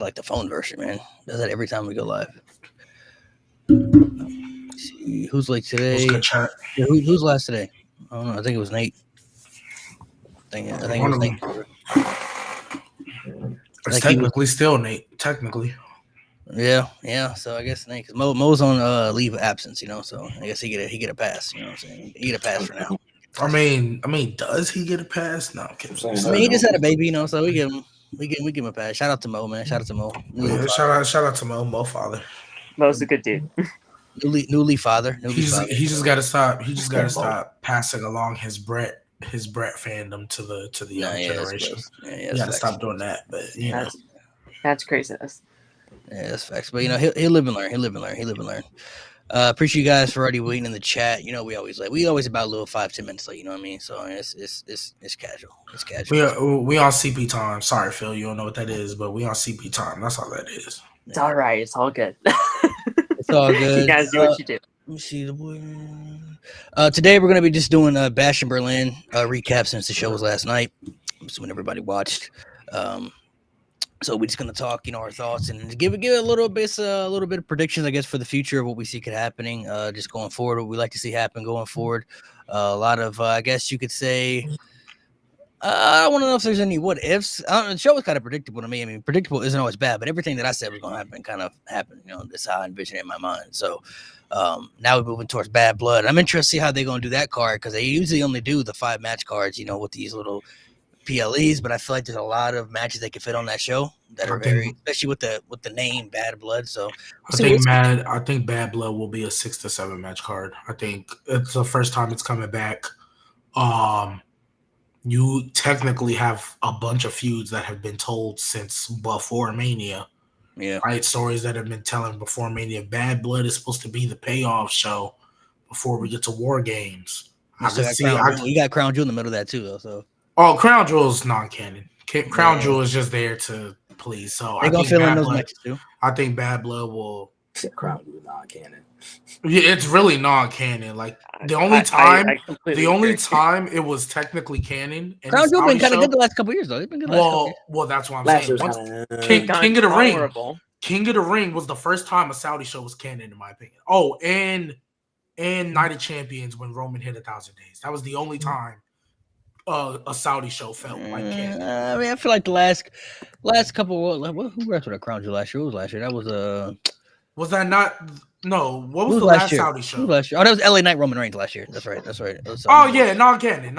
like the phone version, man. Does that every time we go live. Let's see who's late today. Good chat. Yeah, who's last today? I don't know. I think it was Nate. I think it was Nate. It's technically still Nate. Technically. Yeah. So I guess Nate, because Mo's on leave of absence, so I guess he get a pass. You know what I'm saying? He get a pass for now. I mean, does he get a pass? No, I'm kidding. I mean, he just had a baby, so we give him a pass. Shout out to Mo, man. Shout out to Mo. Yeah, shout out to Mo father. Mo's a good dude. Newly father. He just got to stop. He just got to stop passing along his Brett fandom to the young generation. You got to stop doing that. But that's craziness. Yeah, that's facts. But he'll live and learn. Appreciate you guys for already waiting in the chat. We always about a little 5-10 minutes late. You know what I mean? So it's casual. It's casual. We on CP time. Sorry, Phil, you don't know what that is, but we on CP time. That's all that is. It's all right. It's all good. It's all good. You guys do what you do. Let me see the boy. Today we're gonna be just doing Bash in Berlin recap since the show was last night. I'm assuming everybody watched. So we're just gonna talk, our thoughts and give a little bit of predictions, I guess, for the future of what we see could happening, just going forward, what we like to see happen going forward. A lot of, I guess you could say, I don't want to know if there's any what ifs. The show was kind of predictable to me. I mean, predictable isn't always bad, but everything that I said was going to happen kind of happened. That's how I envision it in my mind. So now we're moving towards Bad Blood. I'm interested to see how they're going to do that card because they usually only do the 5 match cards, with these little PLEs, but I feel like there's a lot of matches they can fit on that show that are especially with the name Bad Blood. So I think Bad Blood will be a 6 to 7 match card. I think it's the first time it's coming back. You technically have a bunch of feuds that have been told since before Mania. Yeah. Right? Stories that have been telling before Mania. Bad Blood is supposed to be the payoff show before we get to War Games. You got Crown Jewel in the middle of that too, though. So Crown Jewel is non-canon. Crown Jewel is just there to please. So they're gonna fill in those matches too. I think Bad Blood will. Crown Jewel non-canon. Yeah, it's really non-canon. Like the only time it was technically canon. And Crown Jewel been kind of good the last couple years though. It's been good. Well, that's what I'm saying. King of the Ring. King of the Ring was the first time a Saudi show was canon, in my opinion. Oh, and Night of Champions when Roman hit 1,000 days. That was the only time a Saudi show felt like canon. I mean, I feel like the last couple. Who wrestled at Crown Jewel last year? What was last year? That was Was that not? No. What was the last Saudi show? Last year? Oh, that was LA Knight Roman Reigns last year. That's right. Non-canon.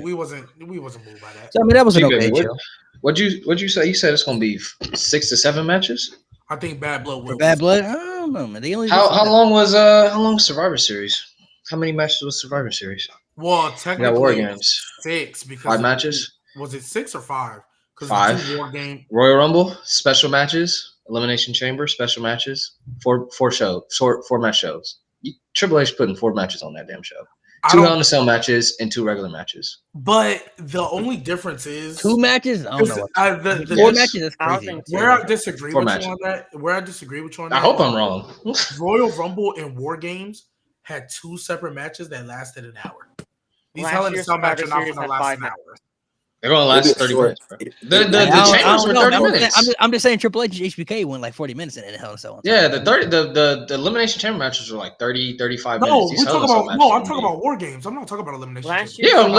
We wasn't moved by that. So I mean, that was an okay show. What'd you say? You said it's gonna be 6 to 7 matches. I think Bad Blood will. Bad Blood? I don't know, man. How long was Survivor Series? How many matches was Survivor Series? Well, technically, War Games 6 because 5 matches. Was it 6 or 5? 5. War Game. Royal Rumble special matches, Elimination Chamber special matches, 4 match shows. Triple H putting 4 matches on that damn show. 2 Hell in a Cell matches and 2 regular matches. But the only difference is 2 matches. I don't know. The 4 matches is crazy. Where I disagree with you on that. I hope I'm wrong. Royal Rumble and War Games had 2 separate matches that lasted an hour. These Hell in a Cell matches are not going to last an hour. They're going to last 30 minutes. The chambers were 30 minutes. I'm just saying Triple H HBK went like 40 minutes in Hell in a Cell. Yeah, the Elimination Chamber matches were like 30, 35 minutes. I'm talking about War Games. I'm not talking about Elimination Chamber.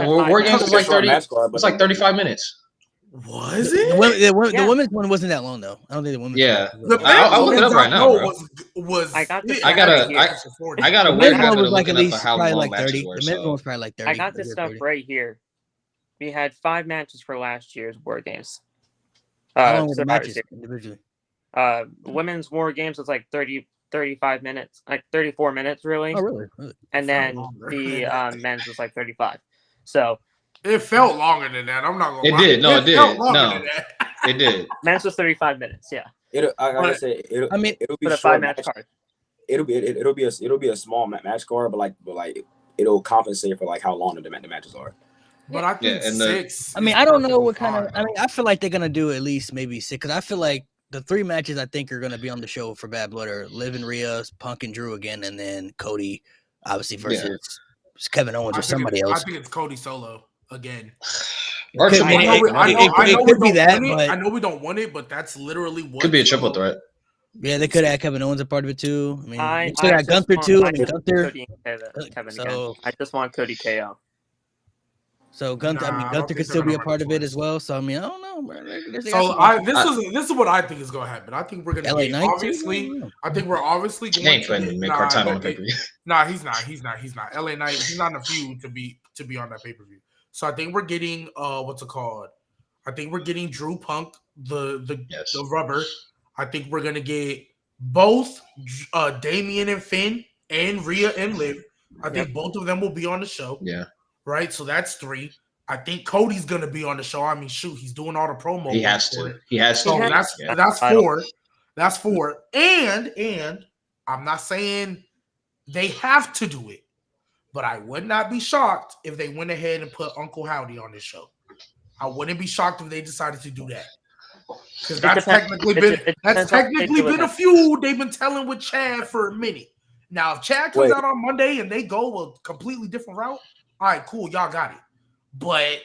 War Games was like 30. It's like 35 minutes. Was it? The women's one wasn't that long though. I don't think the women's. Yeah, I'll look it up right now, bro. I got a weird habit of looking up how long matches were. The men's one was probably like 30. I got this stuff right here. We had 5 matches for last year's War Games. How long were the matches individually? Women's War Games was like 35 minutes, like 34 minutes, really. Oh, really? And then the men's was like 35. So it felt longer than that. I'm not gonna. It did. No, it did. No, it did. Men's was 35 minutes. Yeah. It'll be a 5 match card. It'll be a small match card, but it'll compensate for like how long the matches are. But I think 6. I mean, I don't know what kind of. I mean, I feel like they're gonna do at least maybe 6 because I feel like the 3 matches I think are gonna be on the show for Bad Blood are Liv and Rhea, Punk and Drew again, and then Cody, obviously versus Kevin Owens or somebody else. I think it's Cody solo again. Or Could- Triple I know, H. we, I know, I it know could we be don't that, want it. but- I know we don't want it, but that's literally what Could be a triple threat. Yeah, they could have Kevin Owens a part of it too. I mean, I you still got just Gunther want- too. I I mean, just Gunther. want Cody and Kevin So- again. I just want Cody KO. So Gunther, Nah, I don't Gunther think could they're still be a gonna part run of it it twice. as well. So I mean, I don't know, bro. This is what I think is going to happen. I think we're going to LA get Knight. obviously. I think we're obviously He going ain't to putting get, mid-card title on the pay-per-view. Nah, he's not. LA Knight. He's not in a feud to be on that pay per view. So I think we're getting what's it called? I think we're getting Drew Punk, Yes. the rubber. I think we're gonna get both Damian and Finn and Rhea and Liv. I think both of them will be on the show. Yeah. Right. So that's 3. I think Cody's gonna be on the show. I mean, shoot, he's doing all the promo. He has for to. it. He has So to. that's 4. That's 4. And I'm not saying they have to do it, but I would not be shocked if they went ahead and put Uncle Howdy on this show. I wouldn't be shocked if they decided to do that. Because that's technically been a feud they've been telling with Chad for a minute. Now, if Chad comes out on Monday and they go a completely different route, all right, cool, y'all got it. But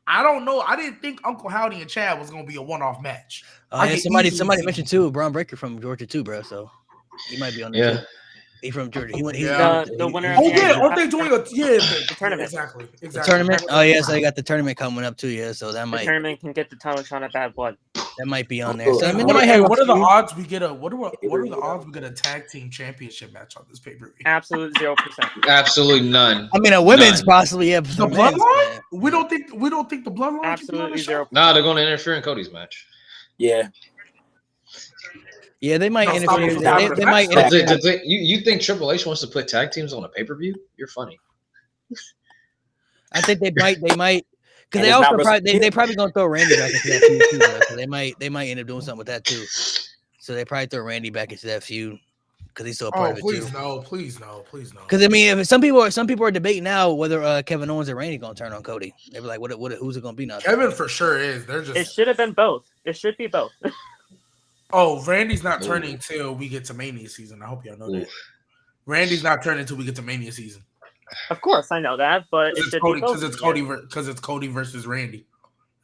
I don't know. I didn't think Uncle Howdy and Chad was gonna be a one-off match. Yeah, somebody mentioned too, Braun Breaker from Georgia too, bro. So he might be on there. Yeah. Too. He from Georgia. He the winner. Oh yeah, aren't they doing the tournament? Exactly. The tournament. Oh yeah, so they got the tournament coming up too. Yeah, so that The might tournament can get the title shot at Bad Blood. that might be on there. So I mean, What they might are the have odds we get a what are the odds we get a tag team championship match on this pay-per-view? Absolute 0%. Absolutely none. I mean, a women's None. possibly. Yeah, The bloodline? We don't think the bloodline. Absolutely 0%. Nah, they're going to interfere in Cody's match. Yeah. Yeah, they might No, interfere. stop it. They might But interfere. you think Triple H wants to put tag teams on a pay-per-view? You're funny. I think they might because And they it's also not probably they probably gonna throw Randy back into that feud too. Bro. So they might end up doing something with that too. So they probably throw Randy back into that feud because he's still a part Oh, of it please too. no, please no, please no. Because I mean, if some people are debating now whether Kevin Owens and Randy gonna turn on Cody. They were like, who's it gonna be now? Kevin for sure is. They're It just should have been both. It should be both. Randy's not turning till we get to Mania season. I hope y'all know that. Randy's not turning until we get to Mania season. Of course, I know that, but it It's should Cody be both. because it's Cody versus Randy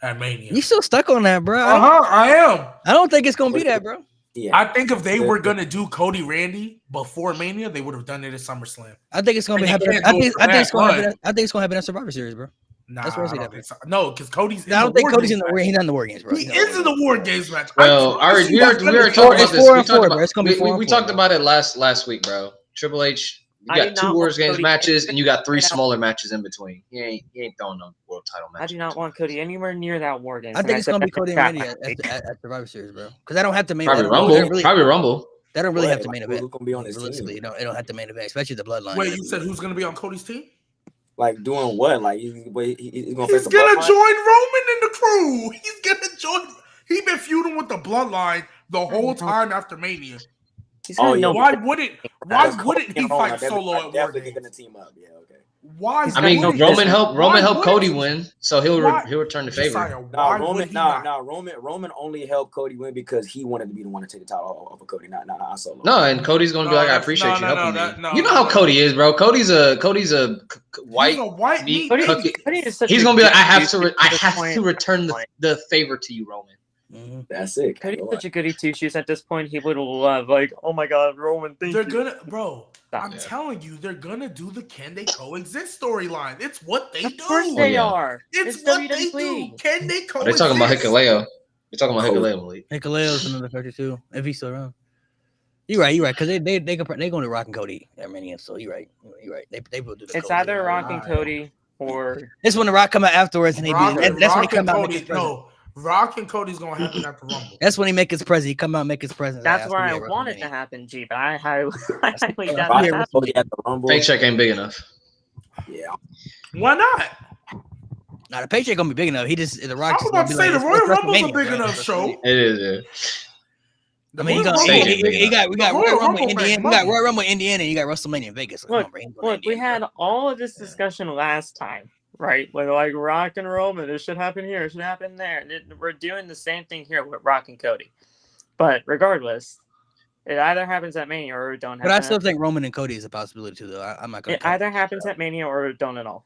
at Mania. You still stuck on that, bro? I am. I don't think it's gonna be that, bro. Yeah. I think if they were gonna do Cody Randy before Mania, they would have done it at SummerSlam. I think it's gonna be And you happening. can't do it for It's gonna that, happen. I think it's gonna happen at Survivor Series, bro. Nah, That's what I I say don't that. think so. No, because Cody's. I don't think Cody's in the War war. Games He's not in the War Games, bro. match. He is in the War Games match. Well, I promise we you were that's gonna be talking about it's this. 4 We and talked 4, about bro. It's gonna be 4 and we 4, talked bro. about it last week, bro. Triple H, you I got did 2 not War want Games Cody- matches, and you got 3 smaller matches in between. He ain't throwing no world title match. I do not want Cody anywhere near that War Games. I think it's gonna be Cody and Randy at Survivor Series, bro. Because I don't have to main. Probably they don't Rumble. really- Probably Rumble. They don't really What? have to main Like, event. who's gonna be on his Realistically, team? they don't have to main event, especially the Bloodline. Wait, you said who's gonna be on Cody's team? Like doing what? Like he's gonna He's face the gonna Bloodline? join Roman in the crew. He's gonna join. He been feuding with the Bloodline the whole time after Mania. He's Oh, gonna yeah. know Why wouldn't That's he Cody fight and solo Roman. at War Definitely Games? gonna team up. Yeah, okay. Why? I mean, Why Roman helped wouldn't Cody he? win, so he'll Why- return the favor. Josiah, Nah, why would Roman. he not? Roman only helped Cody win because he wanted to be the one to take the title off of Cody, not Solo. No, and Cody's gonna be No, like, I that's- appreciate no, you no, helping no, me. that- no, You know how no. Cody is, bro. Cody's a white. He's a white meat meat cookie. baby. Cody is such He's a gonna be like, I have goody to two-shoes at this point. return the favor to you, Roman. Mhm. That's it. Cody's such a goody two shoes at this point. He would love oh my god, Roman. Thank They're you. gonna, bro. Stop. I'm telling you, they're gonna do the can they coexist storyline. It's what they Of do. course they yeah. are. It's It's what they do. WWE. Can they Are coexist? they talking about Hikuleo? They're talking about Hikuleo, Malik. Hikuleo's another factor too, if he's still around. You're right. Because they going to Rock and Cody at Mania, so you're right. They will do the. It's Cody. either Rock and Alright. Cody or This when the Rock come out afterwards, and Rock, that's when he Rock come and out. Make Cody. his presence. No, Rock and Cody's gonna happen at the Rumble. That's when he make his presence. He come out, and make his presence. that's Like, where I gonna be at want it to WrestleMania. happen, G, but I highly doubt Rock that and Rock and happens. Cody at the Rumble. Paycheck ain't big enough. Yeah. Why not? Now the paycheck gonna be big enough. He just the Rock. I was just about gonna to be say like, the it's Royal Rumble's a WrestleMania, big right? enough show. It is. I mean, you Royal got Rumble- you got we got The Royal Royal Rumble Rumble Indiana, makes we got money. Royal Rumble Indiana, and you got WrestleMania in Vegas. Come on, bro. Look, we had all of this discussion last time, right? With like Rock and Roman, this should happen here, it should happen there. And we're doing the same thing here with Rock and Cody. But regardless, it either happens at Mania or it don't happen. But I still think Roman and Cody is a possibility too, though. I'm not gonna. It either happens at Mania or it don't at all.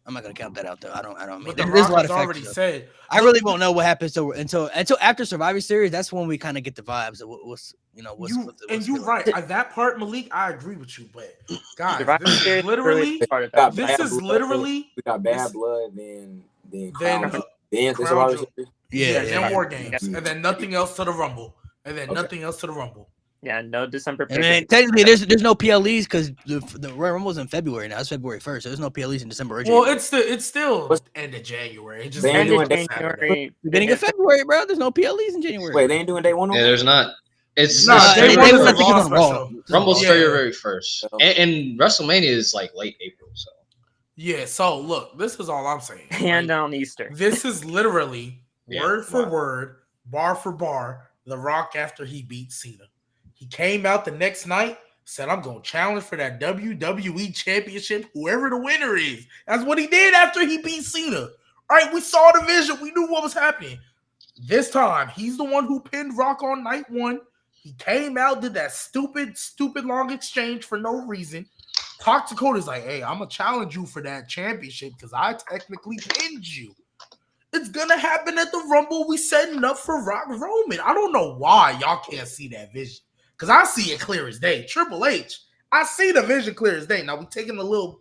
I'm not gonna count that out though. I don't mean But The there's a Rock lot has of already factors. said. I really won't know what happens until after Survivor Series. That's when we kind of get the vibes of what's you're right. At that part, Malik, I agree with you. But guys, Survivor this is Series literally part of that. We got Bad Blood, then Crown Jewel. Yeah, then War Games, and then nothing else to the Rumble, and then nothing else to the Rumble. Yeah, no December. And then technically, there's no PLEs because the Royal Rumble's in February now. It's February 1st, so there's no PLEs in December. Or Well, it's still end of January. It just end of January. Beginning of February, bro. There's no PLEs in January. Wait, they ain't doing day one? Yeah, there's not. It's they was on Raw. Rumble's Yeah. February 1st, and WrestleMania is like late April. So Yeah. So look, this is all I'm saying. And on Easter. This is literally word for wow. word, bar for bar, The Rock after he beat Cena. He came out the next night, said, I'm going to challenge for that WWE Championship, whoever the winner is. That's what he did after he beat Cena. All right, we saw the vision. We knew what was happening. This time, he's the one who pinned Rock on night one. He came out, did that stupid long exchange for no reason. Talked to Cody's like, hey, I'm going to challenge you for that championship because I technically pinned you. It's going to happen at the Rumble. We setting up for Rock Roman. I don't know why y'all can't see that vision. Because I see it clear as day. Triple H, I see the vision clear as day. Now, we taking a little,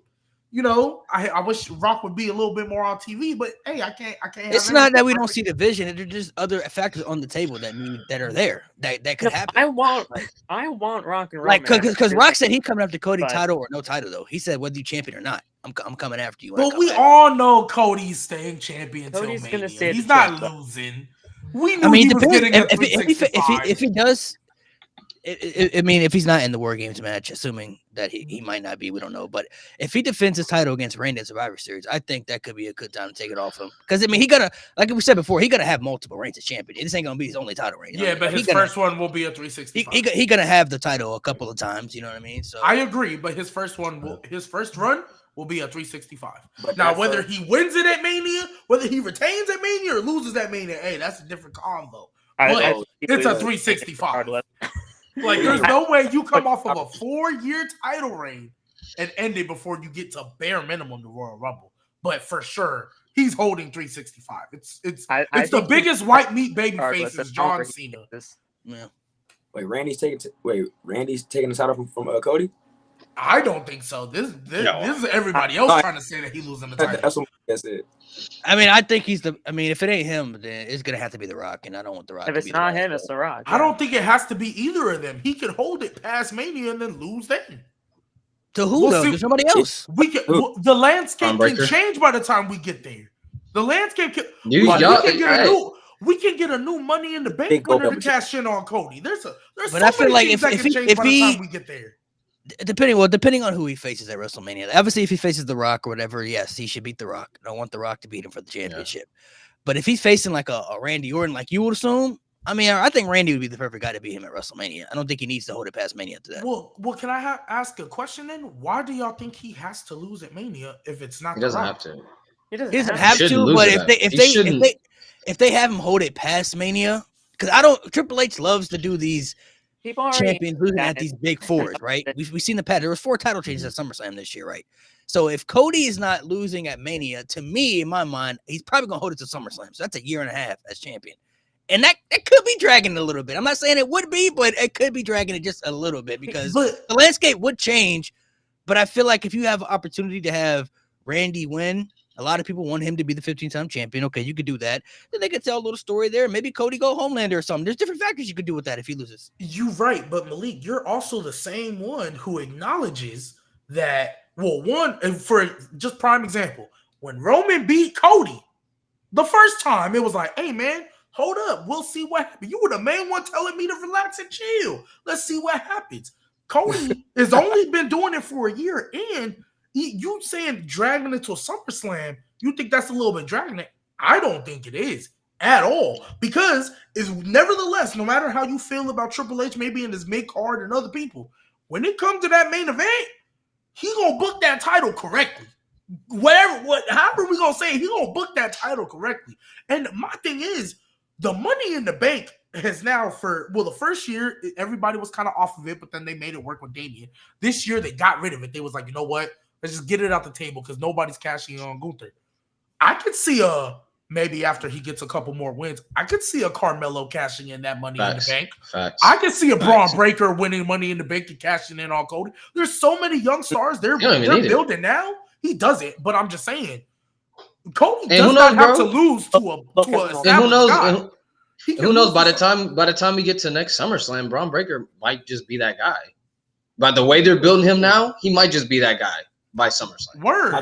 I wish Rock would be a little bit more on TV, but hey, I can't. It's not that we don't see the vision. There's just other factors on the table that are there that could happen. I want Rock and Roman. Because Rock said he coming after Cody title or no title though. He said whether you champion or not, I'm coming after you. But we all know Cody's staying champion until Cody's Mania. gonna stay He's the not champ, losing. We knew he was getting a 365. If he does. I mean, if he's not in the War Games match, assuming that he might not be, we don't know. But if he defends his title against Randy at Survivor Series, I think that could be a good time to take it off him. Because I mean, like we said before, he gonna have multiple reigns as champion. This ain't gonna be his only title reign. Yeah, but his first one will be a 365. He gonna have the title a couple of times. You know what I mean? So I agree, but his first run will be a 365. But now, whether he wins it at Mania, whether he retains at Mania or loses at Mania, hey, that's a different combo. But it's a 365. Like, there's no way you come off of a 4-year title reign and end it before you get to bare minimum the Royal Rumble. But for sure, he's holding 365. It's the biggest white meat baby face is John Cena. Yeah. Wait, Randy's taking the title from Cody? I don't think so. This is everybody else trying to say that he's losing the title. That's what I said. I mean, I think if it ain't him, then it's gonna have to be The Rock, and I don't want The Rock. If it's not him, it's The Rock. I don't think it has to be either of them. He could hold it past Mania and then lose then. To who though? There's somebody else. The landscape can change by the time we get there. The landscape can. We can get a new Money in the Bank winner to cash in on Cody. There's but I feel like if by the time we get there. Depending on who he faces at WrestleMania. Obviously, if he faces The Rock or whatever, yes, he should beat The Rock. I don't want The Rock to beat him for the championship. Yeah. But if he's facing like a Randy Orton, like you would assume, I mean, I think Randy would be the perfect guy to beat him at WrestleMania. I don't think he needs to hold it past Mania to that. Well, can I ask a question then? Why do y'all think he has to lose at Mania if it's not? He doesn't have to. He doesn't have to. But if they have him hold it past Mania, because Triple H loves to do these. Champions losing at these big fours, right? We've seen the pattern. There was 4 title changes at SummerSlam this year, right? So if Cody is not losing at Mania, to me, in my mind, he's probably gonna hold it to SummerSlam. So that's a year and a half as champion, and that could be dragging it a little bit. I'm not saying it would be, but it could be dragging it just a little bit because the landscape would change. But I feel like if you have an opportunity to have Randy win. A lot of people want him to be the 15-time champion. Okay, you could do that. Then they could tell a little story there. Maybe Cody go Homelander or something. There's different factors you could do with that if he loses. You're right, but Malik, you're also the same one who acknowledges that. Well, for just prime example, when Roman beat Cody the first time, it was like, hey man, hold up, we'll see what happens. You were the main one telling me to relax and chill. Let's see what happens. Cody has only been doing it for a year, and you saying dragging it to a SummerSlam, you think that's a little bit dragging it? I don't think it is at all, because it's nevertheless, no matter how you feel about Triple H maybe in his mid-card and other people, when it comes to that main event, he gonna book that title correctly. However we gonna say it, he gonna book that title correctly. And my thing is, the Money in the Bank has now the first year, everybody was kind of off of it, but then they made it work with Damian. This year, they got rid of it. They was like, you know what? Let's just get it out the table because nobody's cashing in on Gunther. I could see maybe after he gets a couple more wins, I could see a Carmelo cashing in that Money in the Bank. Facts. I could see a Braun Breaker winning Money in the Bank and cashing in on Cody. There's so many young stars they're building now. He doesn't, but I'm just saying, Cody does not have to lose to a and who knows? And who knows? By the time we get to next SummerSlam, Braun Breaker might just be that guy. By the way they're building him now, he might just be that guy by SummerSlam. Word. I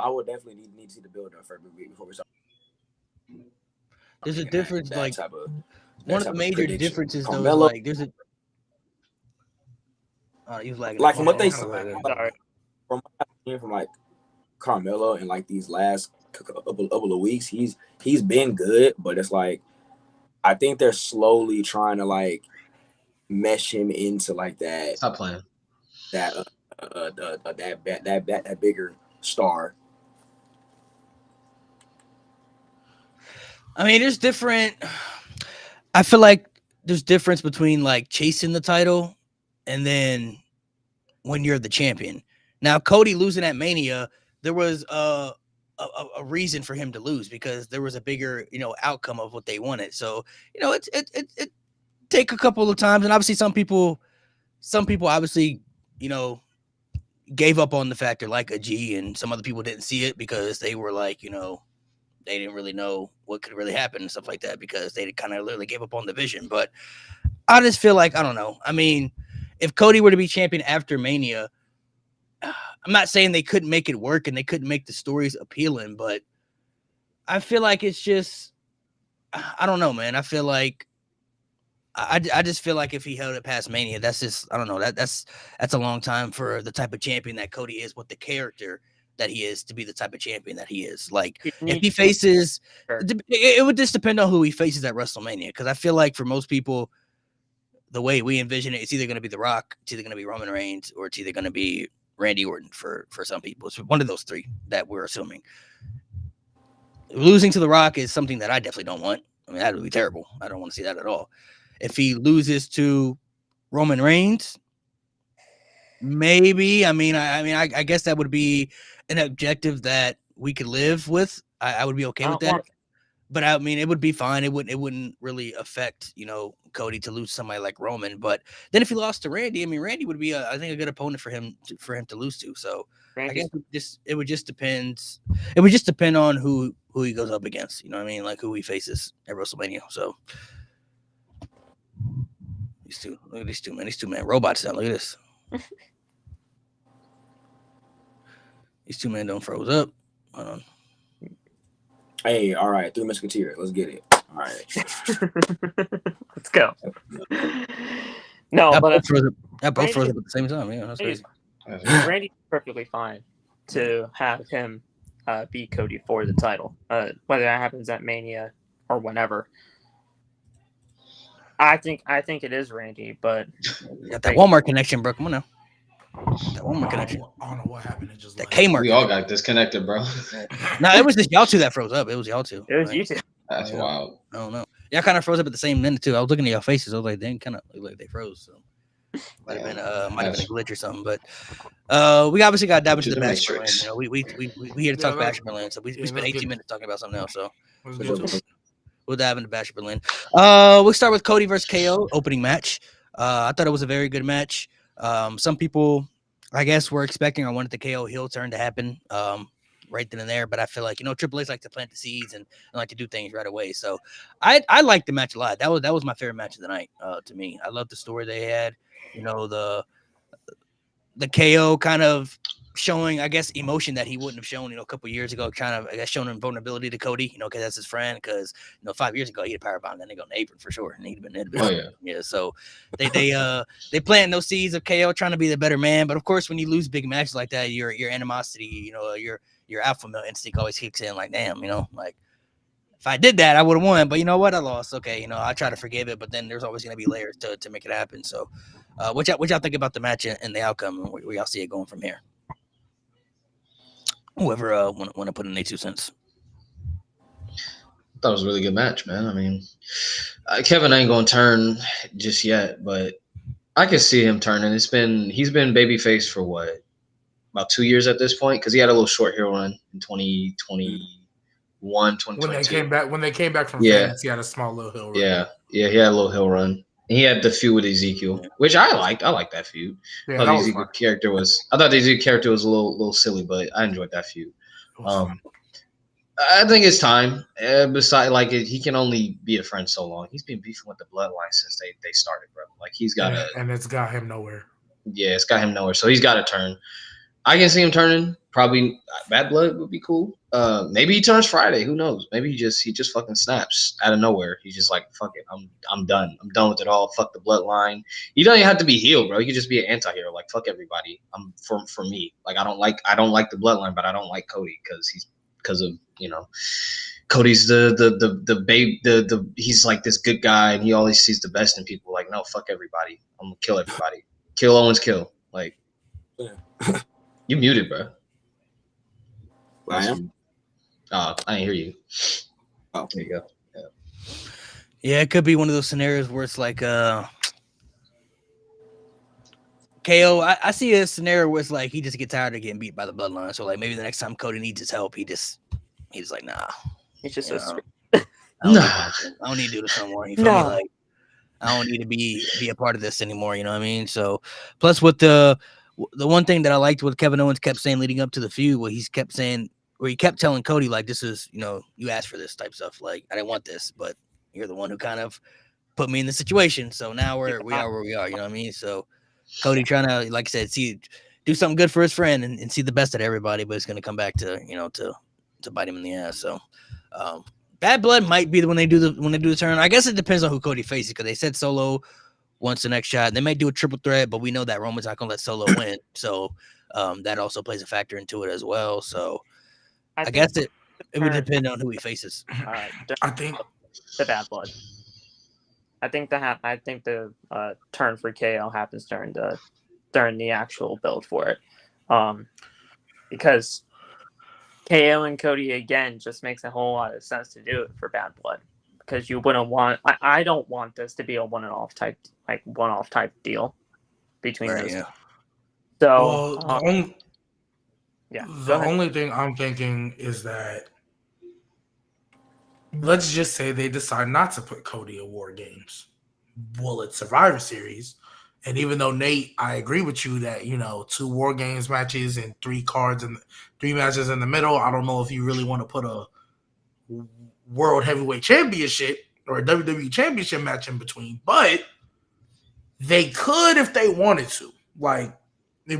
would definitely need to see the build up first before we start. There's a difference, like one of the major differences though. Carmelo, Like there's a. He was like from what they said, from like Carmelo in like these last couple of weeks, he's been good, but it's like I think they're slowly trying to like mesh him into like that. Stop playing. That bigger star. I mean, there's different. I feel like there's difference between like chasing the title and then when you're the champion. Now, Cody losing at Mania, there was a reason for him to lose because there was a bigger, outcome of what they wanted. So, it take a couple of times, and obviously some people obviously, gave up on the factor like a G, and some other people didn't see it because they were like, they didn't really know what could really happen and stuff like that because they kind of literally gave up on the vision. But I just feel like, I don't know. I mean, if Cody were to be champion after Mania, I'm not saying they couldn't make it work and they couldn't make the stories appealing, but I feel like it's just, I don't know, man. I feel like, I just feel like if he held it past Mania, that's just, I don't know, that's a long time for the type of champion that Cody is with the character that he is to be the type of champion that he is. Like if he faces, it would just depend on who he faces at WrestleMania. Because I feel like for most people, the way we envision it, it's either going to be The Rock, it's either going to be Roman Reigns, or it's either going to be Randy Orton for some people. It's one of those three that we're assuming. Losing to The Rock is something that I definitely don't want. I mean, that would be terrible. I don't want to see that at all. If he loses to Roman Reigns, maybe. I guess that would be an objective that we could live with. I would be okay with that. But I mean, it would be fine. It wouldn't really affect, Cody to lose somebody like Roman. But then if he lost to Randy, I mean, Randy would be, I think, a good opponent for him to lose to. So Randy. I guess it would just depend. It would just depend on who he goes up against. You know what I mean? Like who he faces at WrestleMania. So look at these two, man. These two, man, robots now. Look at this. These two men don't froze up. Hold on. Hey, all right, Three Musketeers. Let's get it. All right. Let's go. No, that but both froze up at the same time. Yeah, that's crazy. Randy's perfectly fine to have him beat Cody for the title, whether that happens at Mania or whenever. I think it is Randy, but you got that Walmart connection, bro. Come on now. That Walmart connection. I don't know what happened. It just that Kmart. We all got disconnected, bro. No, it was just y'all two that froze up. It was y'all two. It was you two. That's wild. I don't know. Y'all kind of froze up at the same minute too. I was looking at y'all faces. I was like, they kind of look like they froze. So might have been a glitch or something. But we obviously got to dive into the Bash Berlin. We here to talk Bash Berlin. So we spent 18 minutes talking about something else. So we'll dive into Bash Berlin. We'll start with Cody versus KO opening match. I thought it was a very good match. Some people, I guess, were expecting or wanted the KO heel turn to happen right then and there, but I feel like Triple H like to plant the seeds and like to do things right away. So I liked the match a lot. That was my favorite match of the night. To me, I love the story they had. The KO kind of showing, I guess, emotion that he wouldn't have shown, a couple years ago, kind of, I guess, showing him vulnerability to Cody, because that's his friend. Because 5 years ago, he'd have powerbomb, then they go on the apron for sure, and he'd have been. Yeah. So they planting those seeds of KO trying to be the better man. But of course, when you lose big matches like that, your animosity, your alpha male instinct always kicks in. Like, damn, like if I did that, I would have won. But you know what? I lost. Okay, I try to forgive it, but then there's always going to be layers to make it happen. So, what y'all think about the match and the outcome, and where y'all see it going from here? Whoever want to put in their 2 cents. That was a really good match, man. I mean, Kevin ain't gonna turn just yet, but I can see him turning. He's been babyface for what, about 2 years at this point, because he had a little short heel run in 2021, 2022. When they came back from Yeah. Phoenix, he had a small little heel run. Yeah, he had a little hill run. And he had the feud with Ezekiel, which I liked. I liked that feud. Yeah, I thought the Ezekiel character was a little silly, but I enjoyed that feud. I think it's time. Besides, like, he can only be a friend so long. He's been beefing with the Bloodline since they started, bro. Like, he's got to, and it's got him nowhere. Yeah, it's got him nowhere. So he's got to turn. I can see him turning. Probably Bad Blood would be cool. Maybe he turns Friday. Who knows? Maybe he just fucking snaps out of nowhere. He's just like, fuck it. I'm done. I'm done with it all. Fuck the Bloodline. You don't even have to be heel, bro. You could just be an anti-hero. Like, fuck everybody. I'm for me. Like, I don't like the Bloodline, but I don't like Cody because of Cody's the babe, he's like this good guy and he always sees the best in people. Like, no, fuck everybody. I'm gonna kill everybody. Kill Owens, kill. Like, you muted, bro. I am. I didn't hear you. Oh, there you go. Yeah, it could be one of those scenarios where it's like KO. I see a scenario where it's like he just gets tired of getting beat by the Bloodline. So like maybe the next time Cody needs his help, he's like, nah. He's just I don't need to do this no more. You feel me? Like, I don't need to be a part of this anymore. You know what I mean? So plus with the one thing that I liked what Kevin Owens kept saying leading up to the feud, where he kept telling Cody, like, this is, you asked for this type stuff. Like, I didn't want this, but you're the one who kind of put me in the situation. So now we are where we are. You know what I mean? So Cody trying to, like I said, do something good for his friend and see the best at everybody, but it's going to come back to, to bite him in the ass. So Bad Blood might be when they do the turn. I guess it depends on who Cody faces, because they said Solo wants the next shot. They may do a triple threat, but we know that Roman's not gonna let Solo win. So that also plays a factor into it as well. So I guess it would depend on who he faces. I think the Bad Blood. I think the turn for KO happens during the actual build for it, because KO and Cody again just makes a whole lot of sense to do it for Bad Blood, because you wouldn't want. I don't want this to be a one-off type deal between those. Yeah. So the only thing I'm thinking is that, let's just say they decide not to put Cody in War Games. Well, it's Survivor Series. And even though, Nate, I agree with you that, 2 War Games matches and 3 cards and 3 matches in the middle, I don't know if you really want to put a World Heavyweight Championship or a WWE Championship match in between. But they could if they wanted to. Like,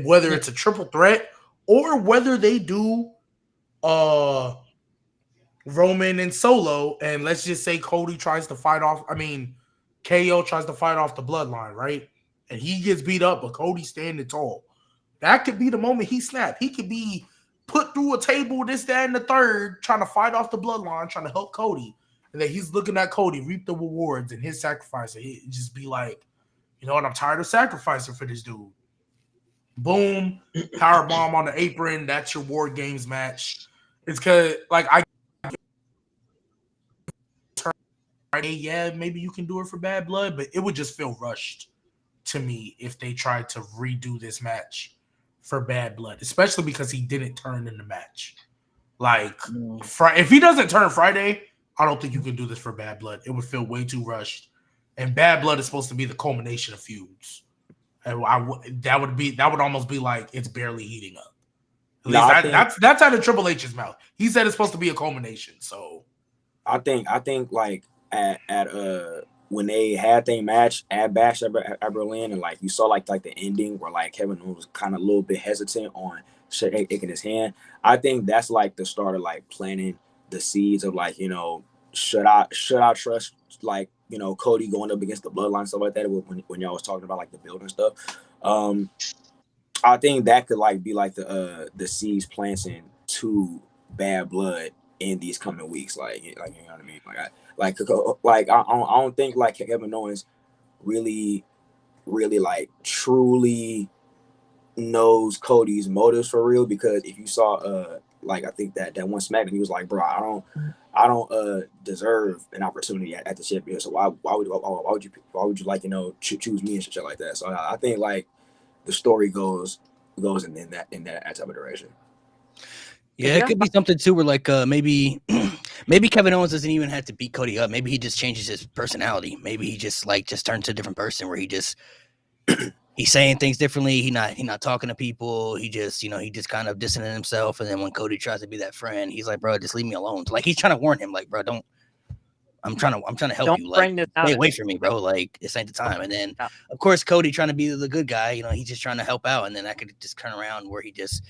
whether it's a triple threat or whether they do Roman and Solo, and let's just say Cody tries to fight off, KO tries to fight off the Bloodline, right? And he gets beat up, but Cody's standing tall. That could be the moment he snapped. He could be put through a table, this, that, and the third, trying to fight off the Bloodline, trying to help Cody. And then he's looking at Cody, reap the rewards and his sacrifice. And he'd just be like, you know what, I'm tired of sacrificing for this dude. Boom, powerbomb on the apron. That's your War Games match. It's because, maybe you can do it for Bad Blood, but it would just feel rushed to me if they tried to redo this match for Bad Blood, especially because he didn't turn in the match. Like, if he doesn't turn Friday, I don't think you can do this for Bad Blood. It would feel way too rushed. And Bad Blood is supposed to be the culmination of feuds. And that would almost be like it's barely heating up. At least that's out of Triple H's mouth. He said it's supposed to be a culmination. So I think like at when they had their match at Bash at Berlin, and like you saw like the ending where like Kevin was kind of a little bit hesitant on shaking his hand. I think that's like the start of like planting the seeds of like, should I trust like, Cody going up against the Bloodline, stuff like that, when y'all was talking about like the build and stuff. I think that could like be like the seeds planting to Bad Blood in these coming weeks, like you know what I mean? I don't think like Kevin Owens really like truly knows Cody's motives for real, because if you saw like I think that one SmackDown, he was like, bro, I don't deserve an opportunity at the championship. So why would you like, you know, choose me and shit like that? So I think like the story goes in that type of direction. Yeah, it could be something too where like maybe Kevin Owens doesn't even have to beat Cody up. Maybe he just changes his personality. Maybe he just turns to a different person where he just he's saying things differently. He not talking to people. He just kind of distancing himself. And then when Cody tries to be that friend, he's like, bro, just leave me alone. Like he's trying to warn him, like, bro, don't. I'm trying to help you. Like, stay away from me, bro. Like, this ain't the time. And then, of course, Cody trying to be the good guy. You know, he's just trying to help out. And then I could just turn around where he just,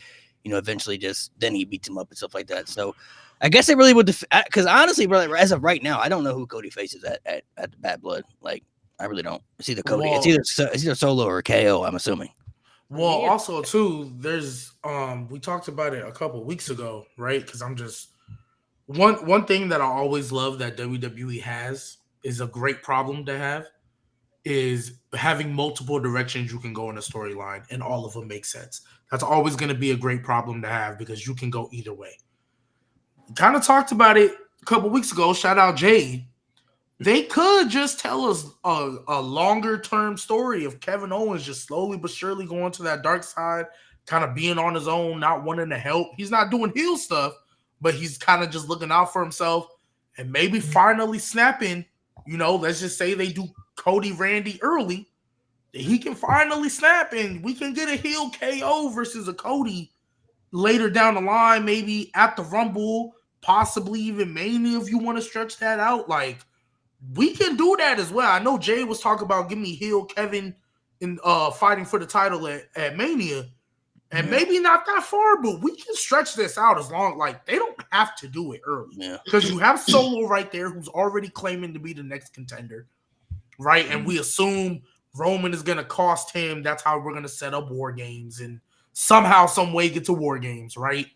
you know, eventually then he beats him up and stuff like that. So I guess it really would, because honestly, bro, as of right now, I don't know who Cody faces at the Bad Blood. Like, I really don't. It's either Cody. Well, it's either Solo or KO, I'm assuming. Well, also too, there's we talked about it a couple weeks ago, right? Because I'm just one thing that I always love that WWE has is a great problem to have is having multiple directions you can go in a storyline and all of them make sense. That's always going to be a great problem to have because you can go either way. Kind of talked about it a couple weeks ago. Shout out Jade. They could just tell us a longer term story of Kevin Owens just slowly but surely going to that dark side, kind of being on his own, not wanting to help. He's not doing heel stuff, but he's kind of just looking out for himself and maybe finally snapping. You know, let's just say they do Cody Randy early. He can finally snap and we can get a heel KO versus a Cody later down the line, maybe at the Rumble, possibly even Mania if you want to stretch that out. Like, we can do that as well. I know Jay was talking about giving me heel Kevin in fighting for the title at Mania. And maybe not that far, but we can stretch this out as long, like, they don't have to do it early. Because you have Solo right there who's already claiming to be the next contender, right? And we assume Roman is going to cost him. That's how we're going to set up War Games and somehow, some way get to War Games, right?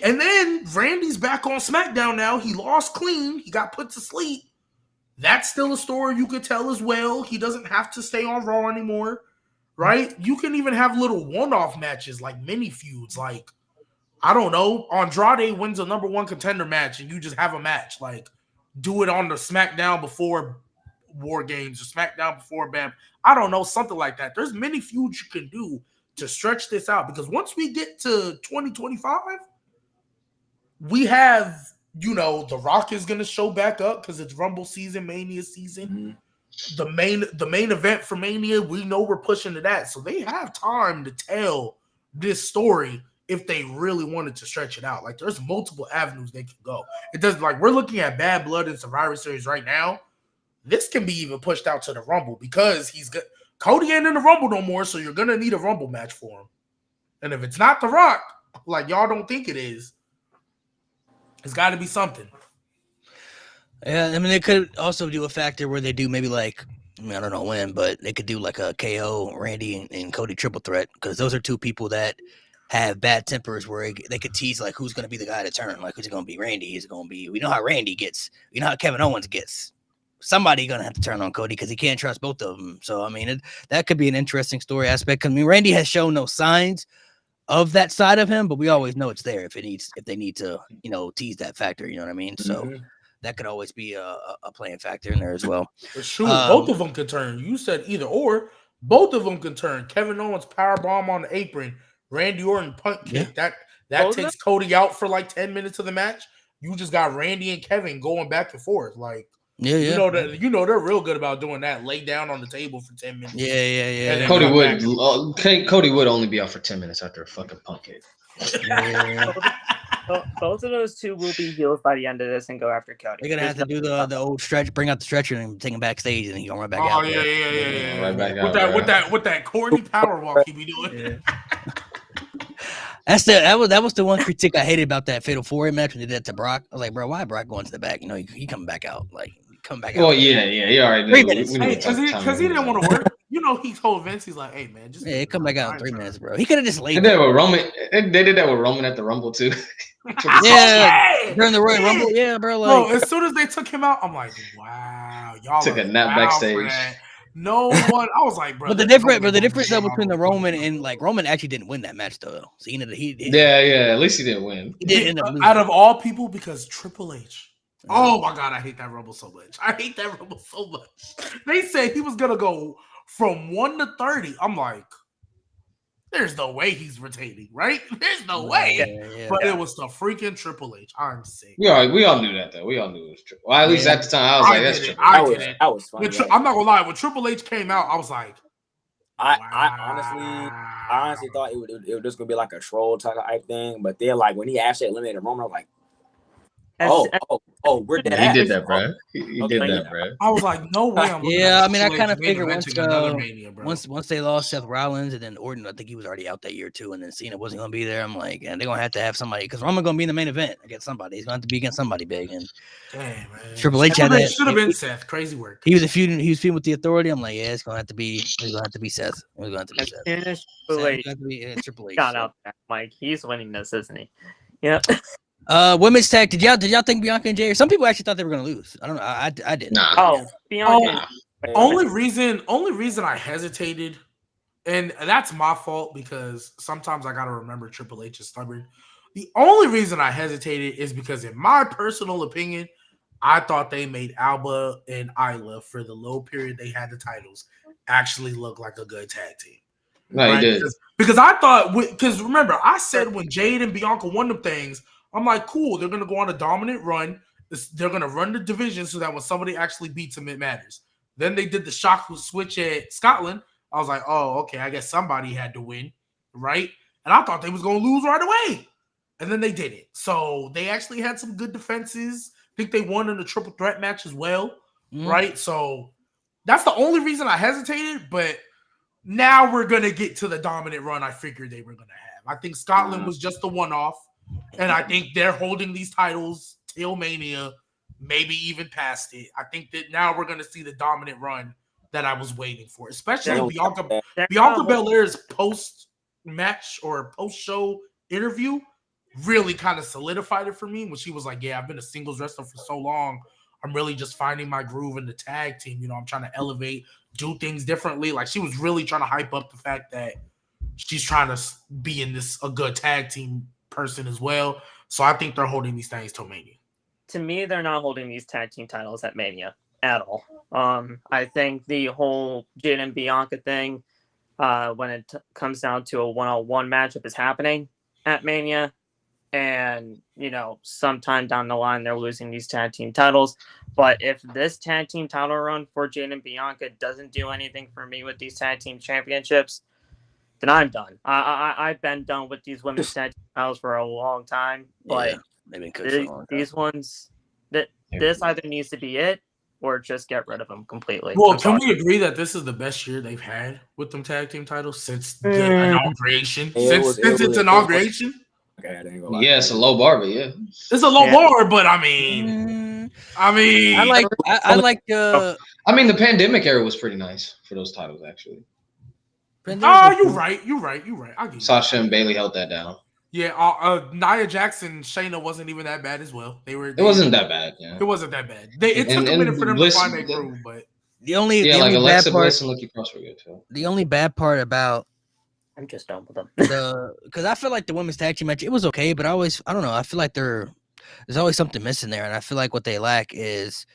And then Randy's back on SmackDown now. He lost clean. He got put to sleep. That's still a story you could tell as well. He doesn't have to stay on Raw anymore, right? You can even have little one-off matches like mini feuds. Like, I don't know, Andrade wins a number one contender match and you just have a match. Like, do it on the SmackDown before War Games or SmackDown before Bam. I don't know, something like that. There's many feuds you can do to stretch this out because once we get to 2025, we have, you know, The Rock is going to show back up because it's Rumble season, Mania season. The main event for Mania, we know we're pushing to that. So they have time to tell this story if they really wanted to stretch it out. Like, there's multiple avenues they can go. It does, like, we're looking at Bad Blood and Survivor Series right now. This can be even pushed out to the Rumble because he's good. Cody ain't in the Rumble no more, so you're gonna need a Rumble match for him. And if it's not The Rock, like y'all don't think it is, it's got to be something. Yeah, I mean, they could also do a factor where they do maybe like, I mean, I don't know when, but they could do like a KO, Randy, and Cody triple threat because those are two people that have bad tempers where they could tease like who's going to be the guy to turn. Like, who's it going to be? Randy? Is it going to be? We know how Randy gets. You know how Kevin Owens gets. Somebody going to have to turn on Cody because he can't trust both of them. So, I mean, that could be an interesting story aspect. I mean, Randy has shown no signs of that side of him, but we always know it's there if they need to, you know, tease that factor. You know what I mean? So that could always be a playing factor in there as well. Sure, both of them could turn. You said either or. Both of them can turn. Kevin Owens powerbomb on the apron. Randy Orton punt kick. That takes Cody out for like 10 minutes of the match. You just got Randy and Kevin going back and forth. Like, you know they're real good about doing that. Lay down on the table for 10 minutes. Yeah. Cody would only be out for 10 minutes after a fucking punk kick. Both of those two will be healed by the end of this and go after Cody. They're gonna have to do the old stretch, bring out the stretcher and take him backstage, and he gonna run back out. Yeah. Right back out. With that corny power walk he be doing. That was the one critique I hated about that Fatal 4-Way match when they did that to Brock. I was like, bro, why Brock going to the back? You know, he coming back out. Like, come back out. Well, yeah, he already did. Because he didn't want to work. You know, he told Vince, he's like, hey, man, just come back out in 3 minutes, bro. He could have just laid. They did that with Roman. They did that with Roman at the Rumble too. During the Royal Rumble, yeah, bro. Like, as soon as they took him out, I'm like, wow, y'all took a nap backstage. No one. I was like, bro. But the difference though between the Roman and like Roman actually didn't win that match though. So he At least he didn't win. He did end up losing. Out of all people, because Triple H. Oh my God, I hate that Rumble so much. They said he was gonna go from 1 to 30. I'm like, there's no way he's retaining, right? There's no way. But it was the freaking Triple H. I'm sick. We all knew that though. We all knew it was Triple. Well, at least at the time, I was like, that's Triple H. That was funny. I'm not gonna lie. When Triple H came out, I was like, I honestly thought it was just gonna be like a troll type thing. But then, like when he actually eliminated Roman, I was like, we're dead. He did that, bro. He did that, bro. I was like, no way. I mean, I kind of figured once they lost Seth Rollins and then Orton, I think he was already out that year too, and then Cena wasn't going to be there. I'm like, and they're going to have somebody because Roman going to be in the main event against somebody. He's going to have to be against somebody big. And Triple H had that. Should have been Seth. Crazy work. He was feuding with the Authority. I'm like, yeah, it's going to have to be. It's going to have to be Seth. It's going to have to be Seth. Triple H. Got out there, Mike. He's winning this, isn't he? Yeah. Women's tag. Did y'all think Bianca and Jay? Some people actually thought they were gonna lose. I don't know. I didn't. Nah. Bianca. Only reason I hesitated, and that's my fault because sometimes I gotta remember Triple H is stubborn. The only reason I hesitated is because, in my personal opinion, I thought they made Alba and Isla for the low period they had the titles actually look like a good tag team. No, right? He did. Because I thought, because remember, I said when Jade and Bianca won them things, I'm like, cool, they're going to go on a dominant run. They're going to run the division so that when somebody actually beats them, it matters. Then they did the shock switch at Scotland. I was like, oh, okay, I guess somebody had to win, right? And I thought they was going to lose right away. And then they didn't. So they actually had some good defenses. I think they won in the triple threat match as well, right? So that's the only reason I hesitated. But now we're going to get to the dominant run I figured they were going to have. I think Scotland was just the one-off. And I think they're holding these titles till Mania, maybe even past it. I think that now we're going to see the dominant run that I was waiting for, especially Bianca Belair's post-match or post-show interview really kind of solidified it for me when she was like, yeah, I've been a singles wrestler for so long. I'm really just finding my groove in the tag team. You know, I'm trying to elevate, do things differently. Like she was really trying to hype up the fact that she's trying to be in a good tag team person as well. So I think they're holding these things till Mania. To me, they're not holding these tag team titles at Mania at all. I think the whole Jade and Bianca thing, when it comes down to a one-on-one matchup, is happening at Mania. And, you know, sometime down the line, they're losing these tag team titles. But if this tag team title run for Jade and Bianca doesn't do anything for me with these tag team championships, then I'm done. I've been done with these women's tag team titles for a long time. But they've been cooked for a long time. These ones, this either needs to be it or just get rid of them completely. Well, can we agree that this is the best year they've had with them tag team titles since the inauguration? Since its inauguration? Yeah, it's a low bar, but yeah. It's a low bar, but I mean, I like the pandemic era was pretty nice for those titles, actually. You're right. I get Sasha and Bailey held that down. Yeah, Nia Jackson, Shayna wasn't even that bad as well. It wasn't that bad. Yeah, it wasn't that bad. It took a minute for them to find their groove, but the only Alexa bad part, Bliss and Lucky Cross were good too. The only bad part about I'm just done with them. Because I feel like the women's tag team match, it was okay, but I don't know. I feel like there's always something missing there, and I feel like what they lack is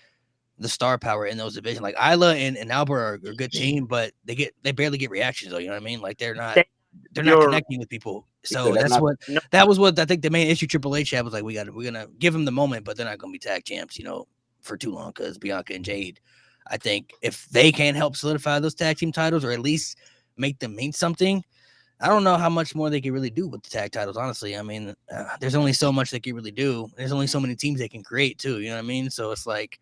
the star power in those divisions. Like Isla and Alba are a good team, but they barely get reactions though. You know what I mean? Like they're not connecting with people. So that was what I think the main issue Triple H had was like we're gonna give them the moment, but they're not gonna be tag champs, you know, for too long because Bianca and Jade. I think if they can help solidify those tag team titles or at least make them mean something, I don't know how much more they can really do with the tag titles, honestly. I mean, there's only so much they can really do. There's only so many teams they can create, too. You know what I mean? So it's like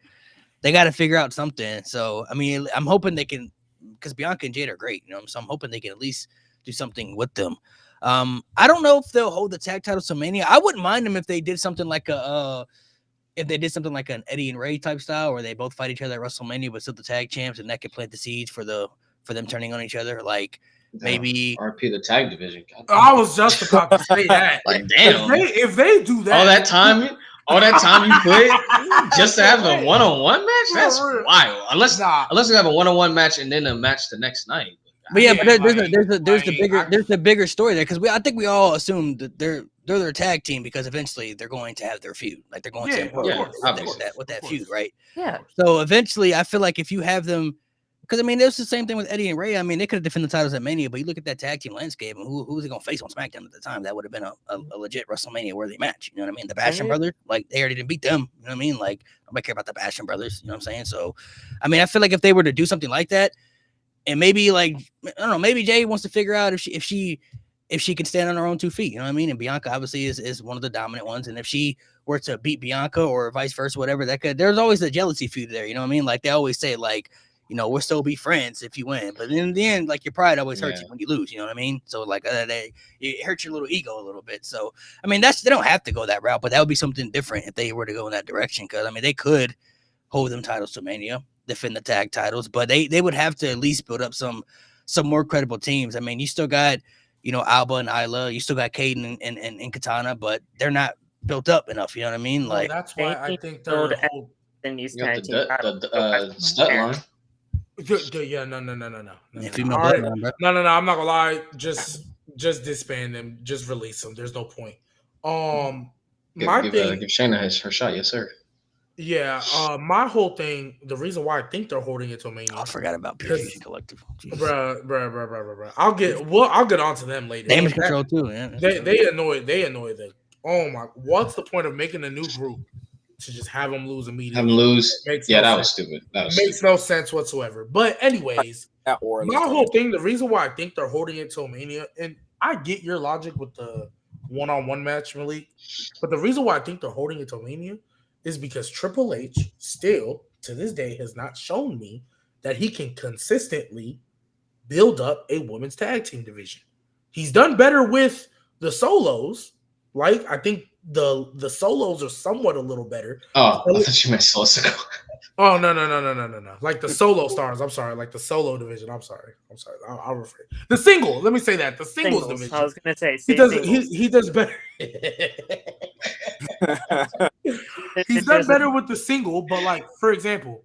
they got to figure out something. So, I mean, I'm hoping they can, because Bianca and Jade are great, you know, so I'm hoping they can at least do something with them. I don't know if they'll hold the tag titles to Mania. I wouldn't mind them if they did something like an Eddie and Ray type style where they both fight each other at WrestleMania, but still the tag champs, and that could plant the seeds for them turning on each other. Like, maybe RP the tag division. I was just about to say that. Like, damn. If they do that, all that time. All that time you put just to have a one-on-one match? That's wild. Unless you have a one-on-one match and then a match the next night. But there's the bigger story there because I think we all assume that they're their tag team because eventually they're going to have their feud. Like they're going to with that feud, right? Yeah. So eventually, I feel like if you have them, because I mean, it was the same thing with Eddie and Ray. I mean, they could have defended the titles at Mania, but you look at that tag team landscape and who was he going to face on SmackDown at the time? That would have been a legit WrestleMania worthy match. You know what I mean? The Basham brothers, like they already didn't beat them. You know what I mean? Like nobody care about the Basham brothers. You know what I'm saying? So, I mean, I feel like if they were to do something like that, and maybe like I don't know, maybe Jay wants to figure out if she can stand on her own 2 feet. You know what I mean? And Bianca obviously is one of the dominant ones, and if she were to beat Bianca or vice versa, whatever, there's always a jealousy feud there. You know what I mean? Like they always say, like, you know, we'll still be friends if you win. But in the end, like your pride always hurts you when you lose. You know what I mean? So like it hurts your little ego a little bit. So I mean, they don't have to go that route, but that would be something different if they were to go in that direction. Because I mean, they could hold them titles to Mania, defend the tag titles, but they would have to at least build up some more credible teams. I mean, you still got, you know, Alba and Isla, you still got Caden and Katana, but they're not built up enough. You know what I mean? Like that's why I think they're in these got tag team the stud line. Yeah, no. I'm not gonna lie. Just disband them. Just release them. There's no point. Give Shayna her shot, yes sir. Yeah, my whole thing. The reason why I think they're holding it to Mania. I forgot about Pure Fusion Collective. Bruh. I'll get onto them later. Damage Control too. Yeah. They annoy them. Oh my! What's the point of making a new group to just have them lose immediately? Have them lose. That was stupid. Makes no sense whatsoever. But anyways, my whole thing. The reason why I think they're holding it till Mania, and I get your logic with the one-on-one match, Malik, but the reason why I think they're holding it till Mania is because Triple H still to this day has not shown me that he can consistently build up a women's tag team division. He's done better with the solos. Like, I think the solos are somewhat a little better. Oh, I thought you meant Solo. Oh, no. Like the solo stars. I'm sorry. Like the solo division. I'm sorry. I'll refer. The single. Let me say that. The singles division. I was going to say. He does better. He's done better with the single, but like, for example,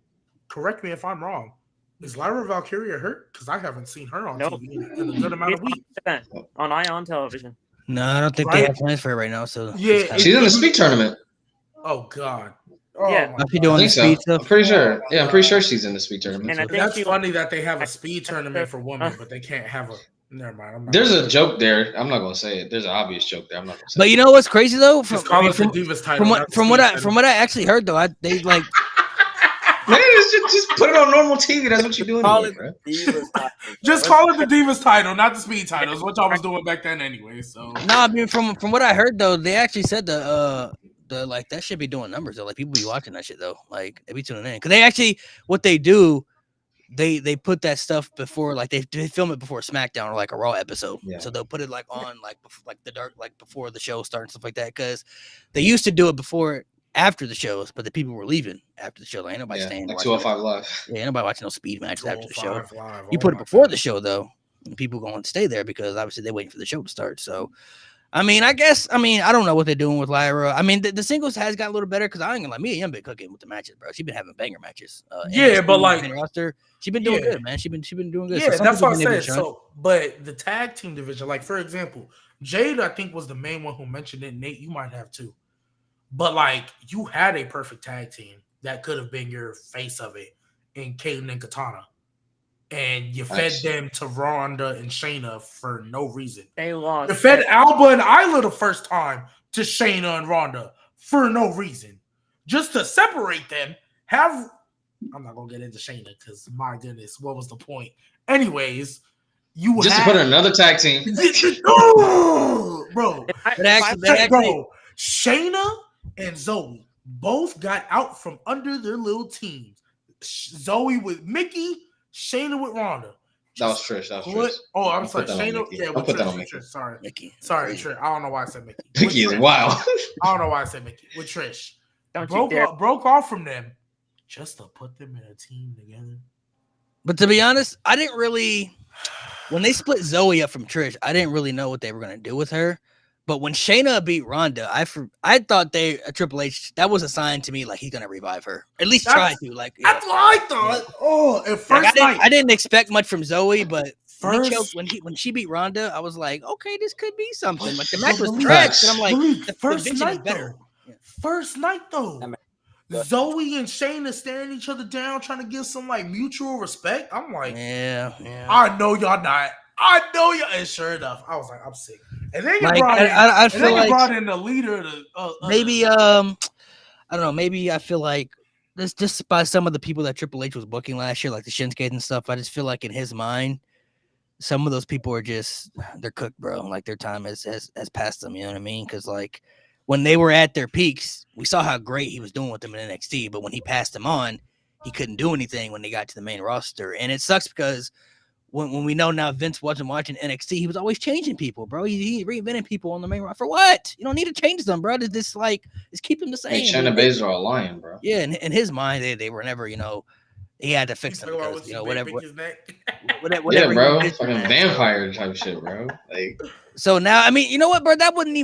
correct me if I'm wrong. Is Lyra Valkyria hurt? Because I haven't seen her on TV in a good amount of weeks. On Ion television. No, I don't think they have plans for it right now. So yeah, she's in the speed tournament. Oh God. Oh, yeah, she doing the speed stuff? I'm pretty sure. Yeah, I'm pretty sure she's in the speed tournament. And that's funny that they have a speed tournament for women, but they can't have a. Never mind. There's a joke there. I'm not gonna say it. There's an obvious joke there. I'm not gonna say. But you know what's crazy though? From what I actually heard though, they like. Man, just put it on normal TV. That's what you're doing. Just call it the Divas title, not the speed title. It's what y'all was doing back then anyway. So no, I mean from what I heard though, they actually said the like that should be doing numbers though. Like people be watching that shit though. Like they be tuning in because they actually what they do. They put that stuff before, like they film it before SmackDown or like a Raw episode. Yeah. So they'll put it like on like the dark, like before the show starts and stuff like that. Because they used to do it before, after the shows, but the people were leaving after the show. Like ain't nobody staying. Like 205 Live. Yeah, ain't nobody watching no speed matches after the show. You put it before the show though, and people going to stay there because obviously they're waiting for the show to start. So. I mean, I don't know what they're doing with Lyra. I mean, the singles has got a little better because I ain't gonna like me and Yum been cooking with the matches, bro. She's been having banger matches. But like roster, she's been doing good, man. She's been doing good. Yeah, so that's what I said. So, but the tag team division, like for example, Jade, I think was the main one who mentioned it. Nate, you might have too. But like, you had a perfect tag team that could have been your face of it in Kaden and Katana. And you fed them to Ronda and Shayna for no reason. They lost. You fed Alba and Isla the first time to Shayna and Ronda for no reason. Just to separate them, I'm not going to get into Shayna because, my goodness, what was the point? Anyways, to put another tag team. Bro, Shayna and Zoe both got out from under their little teams. Zoe with Mickey, Shayna with Ronda. That was Trish. Oh, I'm sorry. Shayna. Yeah, with Trish. Sorry. Mickey. Sorry, Trish. I don't know why I said Mickey. Mickey is wild. I don't know why I said Mickey. With Trish. Broke off from them just to put them in a team together. But to be honest, I didn't really. When they split Zoe up from Trish, I didn't really know what they were going to do with her. But when Shayna beat Ronda, I thought Triple H, that was a sign to me like he's gonna revive her. At least try to. Like that's what I thought. Yeah. Oh, at first I didn't expect much from Zoe, but when she beat Ronda, I was like, okay, this could be something. Like the match was trash, and I'm like, the first night is better. First night though. Zoe and Shayna staring each other down, trying to give some like mutual respect. I'm like, yeah. I know y'all not. I know y'all. And sure enough, I was like, I'm sick. And then you like, brought in the leader. Maybe I don't know. Maybe I feel like this just by some of the people that Triple H was booking last year, like the Shinsuke and stuff. I just feel like in his mind, some of those people are they're cooked, bro. Like their time has passed them. You know what I mean? Because like when they were at their peaks, we saw how great he was doing with them in NXT. But when he passed them on, he couldn't do anything when they got to the main roster. And it sucks because when we know now Vince wasn't watching NXT, he was always changing people, bro. He reinvented people on the main roster. For what? You don't need to change them, bro. Just keep them the same. Hey, Shayna Baszler a lion, bro. Yeah, in his mind, they were never, he had to fix them because, whatever. Yeah, bro. Fucking vampire type shit, bro. Like. So now, I mean, you know what, bro? That wouldn't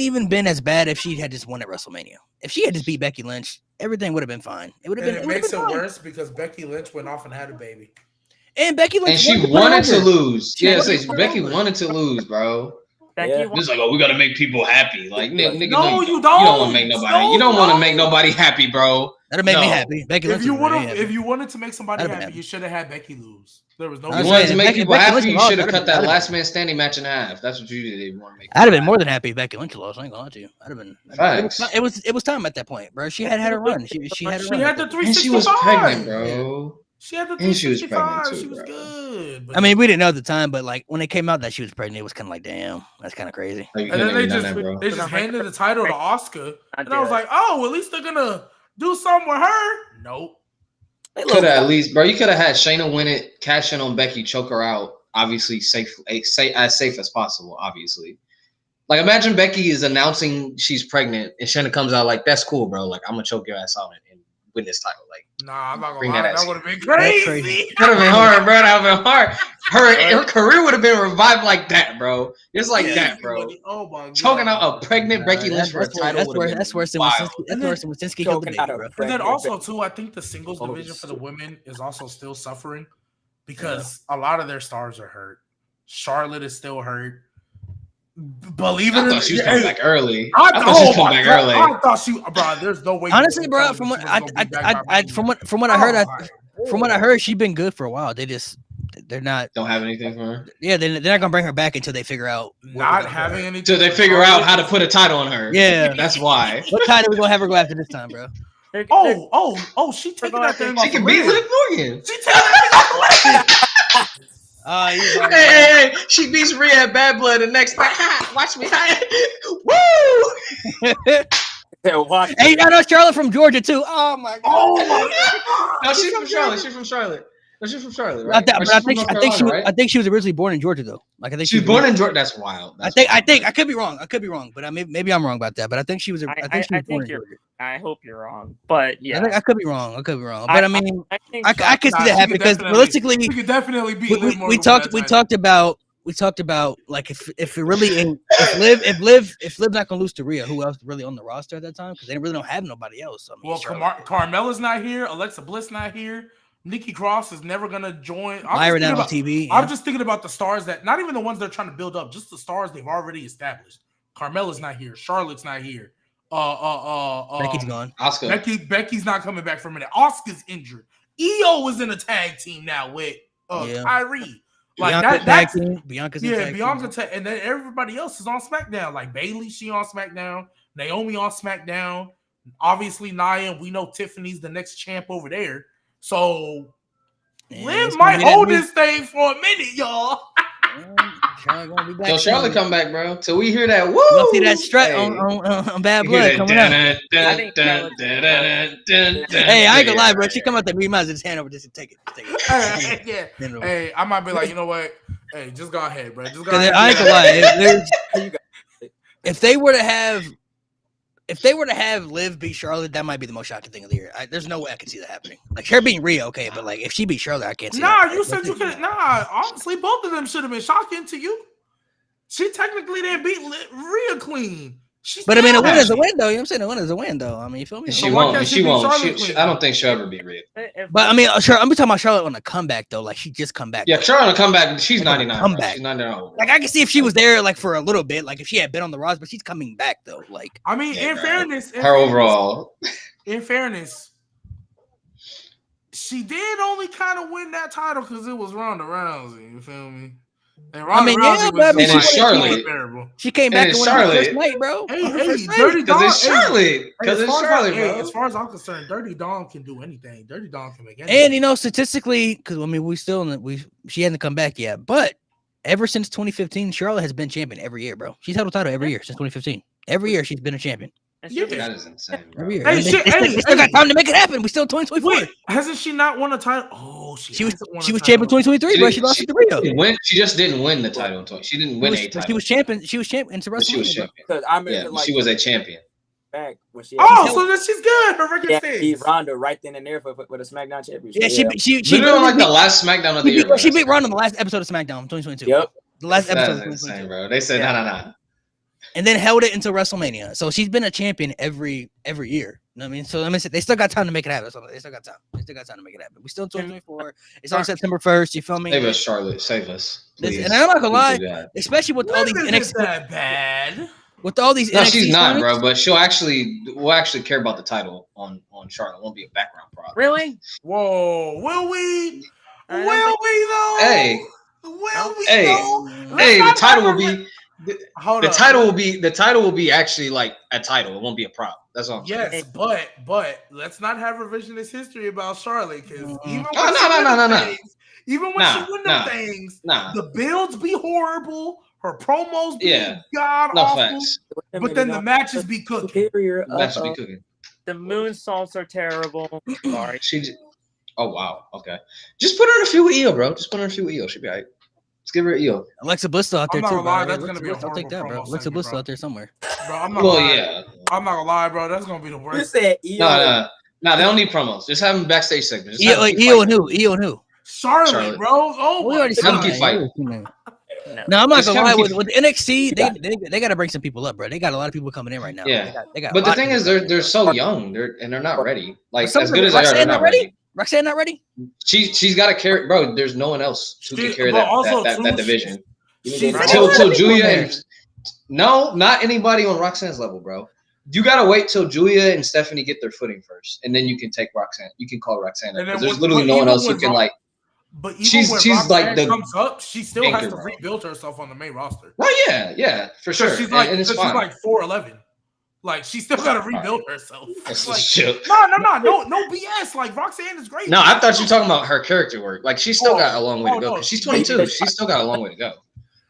even been as bad if she had just won at WrestleMania. If she had just beat Becky Lynch, everything would have been fine. It would have been. It makes it worse because Becky Lynch went off and had a baby. And Becky Lynch, and she wanted to lose. Becky wanted to lose, bro. It's like, we gotta make people happy. Like, nigga, you You don't. don't want to make nobody. You don't want to make nobody happy, bro. That'd make me happy. Becky Lynch. If you wanted to make somebody happy, you should have had Becky lose. There was no. You wanted to make people happy. You should have cut that last man standing match in half. That's what you did. If you want to make. I'd have been more than happy if Becky Lynch lost. I ain't gonna lie to you. I'd have been. Facts. It was time at that point, bro. She had her run. She had the 365. And she was pregnant, bro. She had the 365. She was good. I mean, we didn't know at the time, but like when it came out that she was pregnant, it was kind of like, damn, that's kind of crazy. And then they just handed the title to Asuka, and I was like, oh, at least they're gonna do something with her. Nope. Could have at least, bro. You could have had Shayna win it, cash in on Becky, choke her out. Obviously, as safe as possible. Obviously, like imagine Becky is announcing she's pregnant, and Shayna comes out like, "That's cool, bro. Like I'm gonna choke your ass out and win this title." Like, nah, I'm not gonna lie. That would have been crazy. That would have been hard, bro. That would have been hard. Her career would have been revived like that, bro. Just like that, bro. Oh my God. Choking out a pregnant Becky Lynch for a title. That's worse than Sinski killed the baby, bro. And then also too, I think the singles division for the women is also still suffering because a lot of their stars are hurt. Charlotte is still hurt. Believe it or not, I thought she was coming back early. I thought she, bro. There's no way. Honestly, bro, from what I heard, she's been good for a while. They're not don't have anything for her. Yeah, they're not gonna bring her back until they figure out not having anything. Until they figure out how to put a title on her. Yeah, that's why. What title we gonna have her go after this time, bro? She taking that thing off. She can beat Liv Morgan. She taking that thing off the Hey, she beats Rhea at Bad Blood the next time. Watch me. Woo! Hey, I know Charlotte from Georgia too. Oh my God. No, she's from Charlotte. She's from Charlotte. No, she's from Charlotte, right? I think she was originally born in Georgia though. Like I think she was born in Georgia. That's wild. I think I could be wrong. But maybe I'm wrong about that. But I think she was. I think she was born in Georgia. I hope you're wrong, but yeah, I could be wrong. But I mean, I could see that happen because realistically, we could definitely beat. We talked about like if it really if Liv's not gonna lose to Rhea, who else really on the roster at that time? Because they really don't have nobody else. I mean, Carmella's not here. Alexa Bliss not here. Nikki Cross is never gonna join. Lyra down on TV. I'm just thinking about the stars that not even the ones they're trying to build up, just the stars they've already established. Carmella's not here. Charlotte's not here. Becky's gone. Asuka. Becky's not coming back for a minute. Asuka's injured. Io is in a tag team now with Kyrie. Like Bianca's Bianca and then everybody else is on SmackDown. Like Bayley, she on SmackDown. Naomi on SmackDown. Obviously Nia. We know Tiffany's the next champ over there. So Liv might hold this thing for a minute, y'all. Yo, Charlotte come back, bro. Till we hear that, woo! You see that strut on Bad Blood coming up. Hey, I ain't gonna lie, bro. She come out there, we might as well just hand over just to take it. Yeah. Hey, I might be like, you know what? Hey, just go ahead, bro. Just go ahead. I ain't gonna lie. If they were to have Liv beat Charlotte, that might be the most shocking thing of the year. There's no way I can see that happening. Like her being Rhea, okay, but like if she beat Charlotte, I can't see. Nah, you said you could. Nah, honestly, both of them should have been shocking to you. She technically didn't beat Rhea clean. But I mean, a win is a win, though. You know what I'm saying? A win is a win, though. I mean, you feel me? She won't. I don't think she'll ever be Rhea. But I mean, sure. I'm talking about Charlotte on a comeback, though. Like she just come back. Yeah, Charlotte on a comeback. She's 99. Comeback. She's 99. Like I can see if she was there like for a little bit, like if she had been on the roster, but she's coming back though. Like I mean, in fairness, overall. In fairness, she did only kind of win that title because it was Ronda Rousey. You feel me? And Ronda Rousey was Charlotte. She came back and won her first night, bro. Hey, Dirty Dawn. Because it's Charlotte. Because it's Charlotte, bro. As far as I'm concerned, Dirty Dawn can do anything. Dirty Dawn can make anything. And you know, statistically, because I mean, she hasn't come back yet, but ever since 2015, Charlotte has been champion every year, bro. She's held a title every year since 2015. Every year she's been a champion. Yeah. That is insane, bro. Every year. They still got time to make it happen. We still 2024. Wait, hasn't she not won a title? Oh, she was champion 2023, bro. She lost to Rio. She just didn't win the title. She didn't win a title. She was champion. She was champion. She was champion. Because I remember, she was a champion. Back when she so then she's good. Her record stays. Beat Ronda right then and there for the SmackDown Championship. Yeah, she beat like the last SmackDown of the year. She beat Ronda in the last episode of SmackDown 2022. Yep. The last episode. That's insane, bro. They said nah. And then held it until WrestleMania. So she's been a champion every year. You know what I mean? So let me say they still got time to make it happen. So they still got time. They still got time to make it happen. We still in 2024. It's on September 1st. You feel me? Save us, Charlotte. Save us. Please. And I'm not gonna lie, especially with all these NXT. That bad. With all these no, NXT she's not, bro. But we'll actually care about the title on Charlotte. It won't be a background problem. Really? Whoa. Will we? Will we though? Hey. Will we? Hey. The title will be. The title will be actually like a title. It won't be a prop. That's all. Yes, but let's not have revisionist history about Charlotte because even when she win them things, the builds be horrible. Her promos be god awful. But then the matches be cooking. The moonsaults are terrible. Sorry. Oh wow. Okay. Just put her in a few with Io, bro. Just put her in a few with Io. She'll be alright. Let's give her Io. Alexa Bliss out there too, bro. That's gonna be a horrible promo. Bro. Alexa Bliss out there somewhere. Bro, I'm not gonna lie, bro. That's gonna be the worst. You said Io. No, they don't need promos. Just have them backstage segments. Io and who? Charlotte, bro. Oh, we already have them keep fighting. No, I'm not gonna lie. With NXT, they got to bring some people up, bro. They got a lot of people coming in right now. Yeah, they got but the thing is, they're so young. They're not ready. Like as good as they are, they're not ready. Roxanne not ready? She's got to carry, bro. There's no one else who can carry that division. Till Julia and no, not anybody on Roxanne's level, bro. You gotta wait till Julia and Stephanie get their footing first, and then you can take Roxanne. You can call Roxanne. There's literally no one else who can like. But even when like the comes up, she still has to rebuild herself on the main roster. Oh yeah, for sure. She's like 4'11". Like she still got to rebuild herself. That's like, shit. No BS. Like Roxanne is great. No, I thought you were talking about her character work. Like she's still got a long way to go. She's 22. She's still got a long way to go.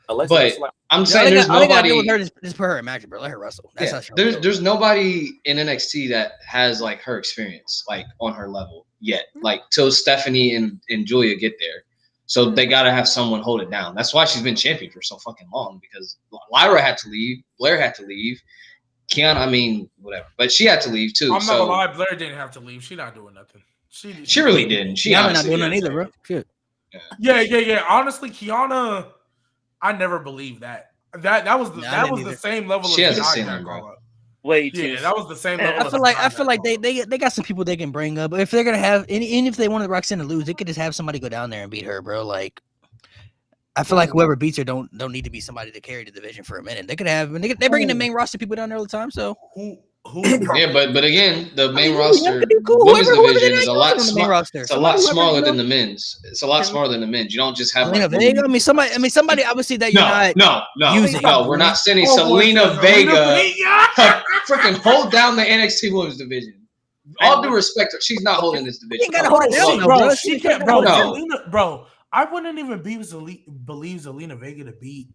But I'm saying there's nobody. With her, just put her in match, bro. Let her wrestle. That's how there's nobody in NXT that has like her experience, like on her level yet. Like till Stephanie and Julia get there. So they gotta have someone hold it down. That's why she's been champion for so fucking long, because Lyra had to leave, Blair had to leave. Kiana, I mean, whatever, but she had to leave too. I'm not gonna lie, Blair didn't have to leave. She not doing nothing. She really didn't. She not doing nothing either, bro. Shit. Yeah. Honestly, Kiana, I never believed that. That was the same level. She hasn't seen her, bro. Wait, that was the same level. I feel like they got some people they can bring up. If they're gonna have any, if they wanted Roxanne to lose, they could just have somebody go down there and beat her, bro. Like. I feel like whoever beats her don't need to be somebody to carry the division for a minute. They could have. They bring the main roster people down there all the time. So who? Yeah, but again, the main roster women's division is a lot smaller. It's a lot smaller than the men's. It's a lot smaller than the men's. You don't just have. Somebody obviously that you're not using. No, we're not sending Selena Vega to freaking hold down the NXT women's division. All due respect, she's not holding this division. You gotta hold it down, bro. She can't, bro. I wouldn't even believe Zelina Vega to beat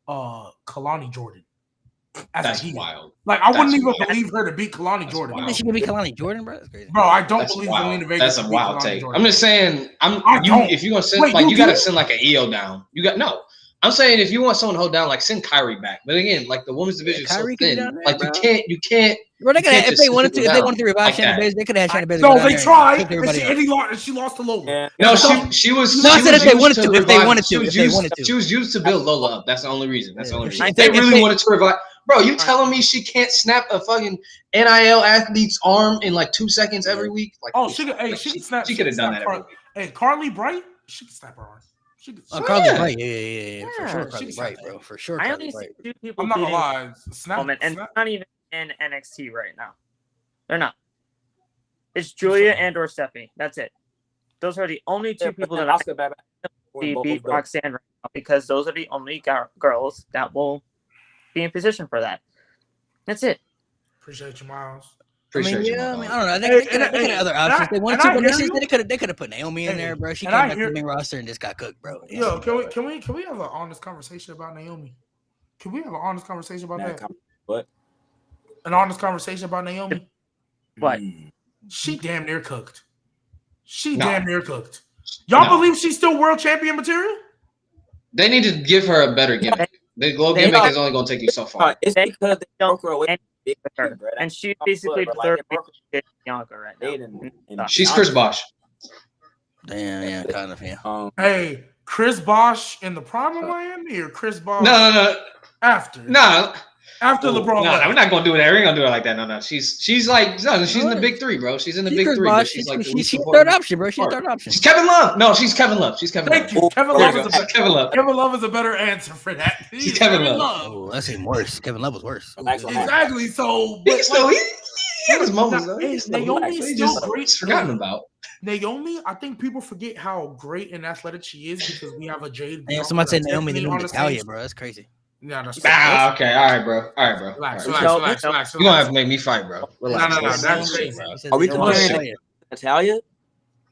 Kalani Jordan. That's wild. Like I wouldn't even believe her to beat Kalani Jordan. You think she can beat Kalani Jordan, bro? That's crazy. Bro, I don't believe Zelina Vega. That's a wild take. I'm just saying. If you're gonna send you gotta send like an EO down. I'm saying if you want someone to hold down, like send Kyrie back. But again, like the women's division is so Kyrie can be thin. down there, Like bro. you can't. Bro, they You could can't if just they sit wanted to. people If they down wanted to revive like Shannon that. Baszler, they could have had Shannon Baszler. No, go down they there tried, and cook and everybody else. she lost to Lola. Yeah. No, So- she was. No, I she said was if they used wanted to, if they revive- wanted she to, was if they used- wanted to. She was used to build Lola up. That's the only reason. That's the only reason. I If they think if really they- wanted to revive, bro, you telling me she can't snap a fucking NIL athlete's arm in like 2 seconds every week? Like, Oh, she could. Hey, she can snap. She could have done that every week. Hey, Carly Bright, she can snap her arm. She can. Oh, Oh, Carly yeah. Bright, yeah, for Yeah, sure, she Carly can Bright, snap bro, for sure. I Carly only see Bright. 2 people I'm not gonna beating lie. Snap. Moment, and snap. they're not even in NXT right now. They're not. It's Julia and or Stephanie. That's it. Those are the only 2 people that I Oscar back. see beat Roxanne right now, because those are the only girls that will be in position for that. That's it. Appreciate you, Miles. I mean, you, yeah, I my mean, dog. I don't know. Hey, They could have other options. They wanted and to, I but hear you. they could have put Naomi in Hey, there, bro. She and came I back to hear- the main roster and just got cooked, bro. Yo, can we have an honest conversation about Naomi? Can we have an honest conversation about that? What? An honest conversation about Naomi? What? She damn near cooked. She No. damn near cooked. Y'all No. believe she's still world champion material? They need to give her a better gimmick. The glow They- gimmick is only going to take you so far. It's They because they don't broke her away. end Big with her. bro. And she's That's basically bro. the Like, third they broke Bianca right now. They didn't- She's Chris Bosh. Damn, yeah, kind of, yeah. Hey, Chris Bosh in the prime of Miami or Chris Bosh No. after? After LeBron No, left. we're not gonna do that. We're gonna do it like that. No. She's like, no, she's in the big 3, bro. She's in the big Chris 3. Bosh, But she's like the least she's important third option, bro. She's part. third option. She's Kevin Love. No, she's Kevin Love. She's Kevin Thank Love. you. Kevin There Love you is go. a better. Kevin Love. Kevin Love is a better answer for that. He's Kevin Love. Oh, that's even worse. Kevin Love was worse. Exactly. So, He but still like, he had his moments though. Hey, He still Naomi's he still just great. it's forgotten about. Naomi, I think people forget how great and athletic she is because we have a Jade. Damn, somebody said Naomi, they Tiffany moved on the Natalia, stage. bro. That's crazy. Yeah, that's Okay, all right, bro. Relax, All right. relax. You're gonna have to make me fight, bro. Relax. No, Relax. that's crazy. Are we Naomi comparing Natalia. Natalia?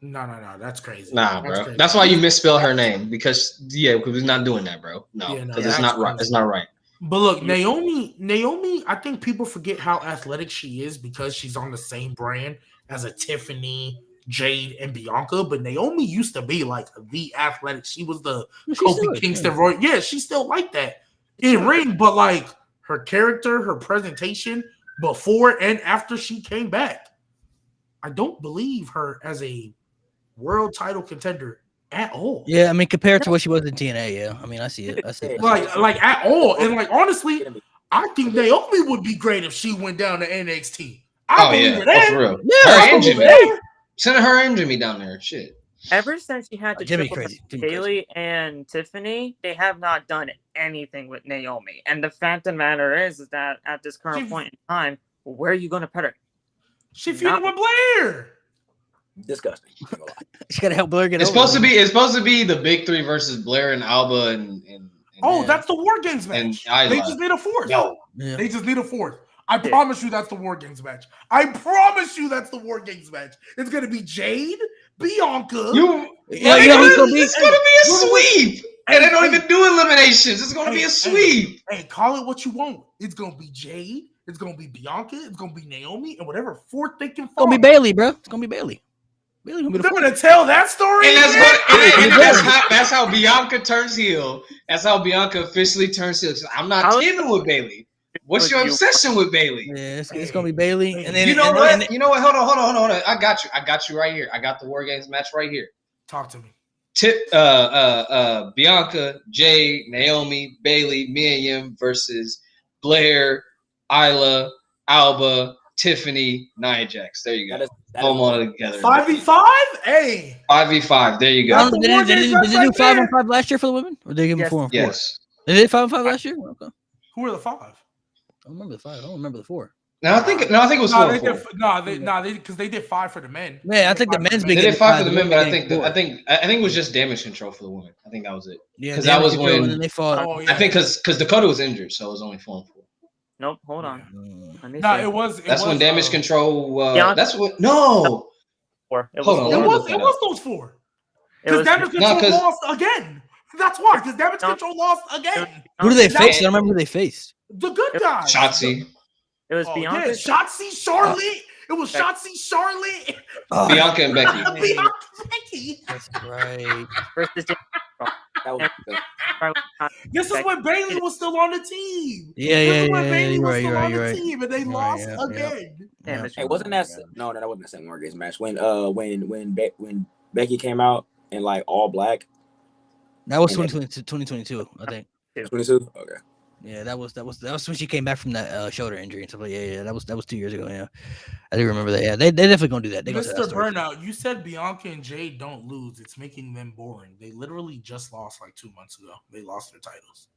No, that's crazy. Nah, That's bro. crazy. That's why you misspell her name because we're not doing that, bro. No, Yeah, no, because it's that's not right. crazy. It's not right. But look, Naomi, I think people forget how athletic she is because she's on the same brand as a Tiffany, Jade, and Bianca. But Naomi used to be like the athletic. She was the Well, she still Kofi is, Kingston yeah. Roy. Yeah, she's still like that in ring, but like her character, her presentation before and after she came back, I don't believe her as a world title contender at all. Yeah, I mean, compared to what she was in TNA, yeah. I mean, I see it. I see it. Like at all. And like honestly, I think Naomi would be great if she went down to NXT. I believe her Oh, there. for real. Yeah, Her I and believe her Jimmy. there. Send her and Jimmy down there. Shit. Ever since she had to Jimmy triple crazy. threat Jimmy Haley and Tiffany, they have not done anything with Naomi. And the fact of the matter is that at this current She- point in time, where are you going to put her? She feuding with Blair. Disgusting. She gotta help Blair get It's over. supposed to be the big 3 versus Blair and Alba and Oh, then- that's the War Games and match. Isla. They just need a fourth. No. Yeah. They just need a fourth. I Yeah. promise you that's the War Games match. I promise you that's the War Games match. It's gonna be Jade, Bianca. Yeah, you know who's gonna be? It's gonna be a sweep. And they don't even do eliminations. It's gonna be a sweep. Hey, call it what you want. It's gonna be Jade. It's gonna be Bianca. It's gonna be Naomi, and whatever fourth they can It's gonna be find. Bailey, bro. It's gonna be Bailey. Bailey gonna be the They're fourth. gonna tell that story. And again? that's how Bianca turns heel. That's how Bianca officially turns heel. She's like, I'm not How- teaming with Bailey. What's your obsession with Bailey? Yeah, it's gonna be Bailey. And then You know and what? then- You know what? Hold on. I got you right here. I got the War Games match right here. Talk to me. Bianca, Jay, Naomi, Bailey, Mia Yim versus Blair, Isla, Alba, Tiffany, Nia Jax. There you go. That Boom all together. 5v5? Hey. 5v5. There you I go. don't- the Did War they Games do match right 5-on-5 last year for the women? Or did they give them Yes. 4-on-4? Yes. They did 5-on-5 last year? Okay. Who are the 5? I don't remember the 5. I don't remember the 4. No, I think it was No, 4-4. they because they did 5 for the men. Yeah, I think the men's They big- did 5 for the men, but I Getting think four. it was just damage control for the women. I think that was it. Yeah, 'Cause that was Damage Control, when- and then they fought. Oh, yeah. I think because Dakota was injured, so it was only 4-4. Nope, hold on. Mm. Let me No, see. it was. That's when damage control. Yeah. That's what. No. Four. It was Hold on, four. It Let me was. look It that was up. those 4. It Because was- damage No, control 'cause- lost again. That's why. Because damage No. control lost again. Who do they Now- face? I don't remember who they faced. The good guys. Shotzi. It was Oh, Bianca. yeah, Shotzi, Charlotte. It was Shotzi, Charlotte. Oh, Bianca and Becky. Bianca, Becky. that's right. versus That was This is when Bayley was still on the team. Yeah. Bayley was You're still on the right. team, and they lost again. Damn, Hey, wasn't that no? That wasn't the second War Games match. When Becky came out in like all black. That was 2022, I think. 22. Okay. Yeah, that was when she came back from that shoulder injury and stuff like. Yeah. That was 2 years ago. Yeah, I do remember that. Yeah, they definitely gonna do that. They Mr. Burnout, you said Bianca and Jade don't lose. It's making them boring. They literally just lost like 2 months ago. They lost their titles.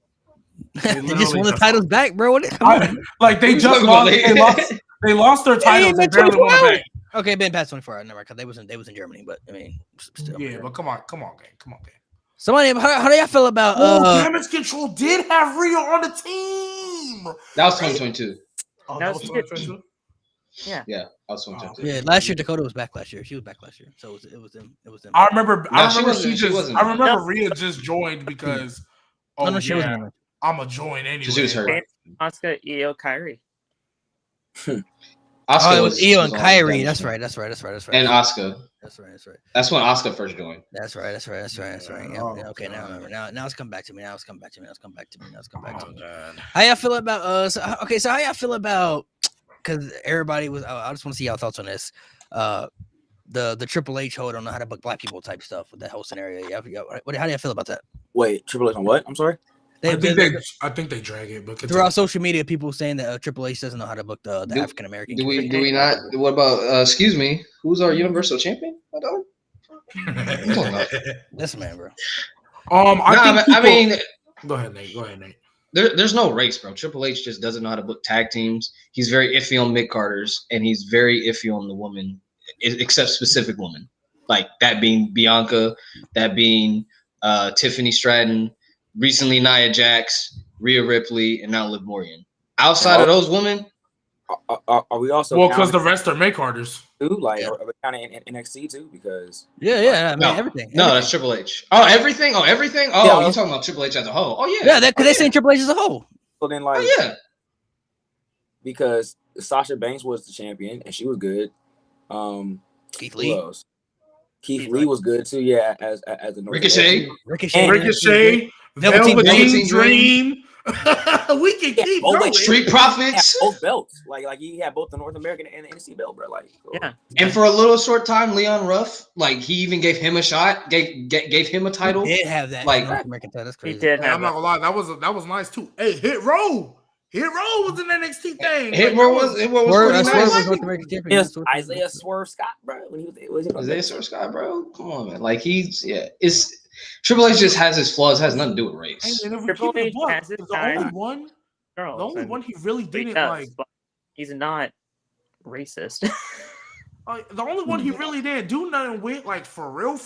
They just won the titles back, bro. Like they just lost. They lost their titles. They barely won it back. Okay, been past 24 hours. Never, because they was in Germany. But I mean, still. Yeah, but come on, gang. Somebody, how do y'all feel about? Damage Control did have Rhea on the team. That was 2022. Oh, that was 2022. Yeah, that was 2022. Yeah, last year Dakota was back last year. She was back last year, so it was them. I remember. She wasn't. I remember Rhea just joined because. She wasn't. I'm a join anyway. She was hurt. Asuka, Io, Kyrie. Asuka it was Io and Kyrie. That's right. And Asuka. That's right. That's when Asuka first joined. That's right. Yeah, okay, now I remember. Now it's come back to me. How y'all feel about so how y'all feel about, because everybody was, I just want to see y'all thoughts on this. The Triple H hold on how to book black people type stuff with that whole scenario. How do y'all feel about that? Wait, Triple H on what? I'm sorry. I think they drag it, but throughout social media, people saying that Triple H doesn't know how to book the African American. Do we not? What about? Excuse me, who's our Universal Champion? This man, bro. I mean, go ahead, Nate. There's no race, bro. Triple H just doesn't know how to book tag teams. He's very iffy on mid-carders, and he's very iffy on the woman, except specific women, like that being Bianca, that being Tiffany Stratton. Recently, Nia Jax, Rhea Ripley, and now Liv Morgan. Outside of those women, are we also? Well, because the rest are mid-carders too. Like, are we counting NXT too? Because I mean, everything. No, that's Triple H. Oh, everything. Oh, everything. Oh, yeah, you're talking about Triple H as a whole. Oh yeah. Yeah, because they saying Triple H as a whole. So then, like, because Sasha Banks was the champion and she was good. Keith Lee. Keith Lee was good too. Yeah, as the Ricochet. Velveteen Dream. We can keep going. Street Profits. Both belts. Like he had both the North American and the NXT belt, bro. Like, yeah. And for a little short time, Leon Ruff, like he even gave him a shot, gave him a title. He did have that like North American title. That's crazy. He did. I'm not gonna lie, that was nice too. Hey, Hit Row was an NXT thing. Hit Row was North American champion. Yes, Isaiah Swerve Scott, bro. When he was Isaiah Swerve Scott, bro. Come on, man. Like it's Triple H just has his flaws. Has nothing to do with race. And if we keep it buck, the only one he really didn't like. He's not racist. The only one he really didn't do nothing with, like for real,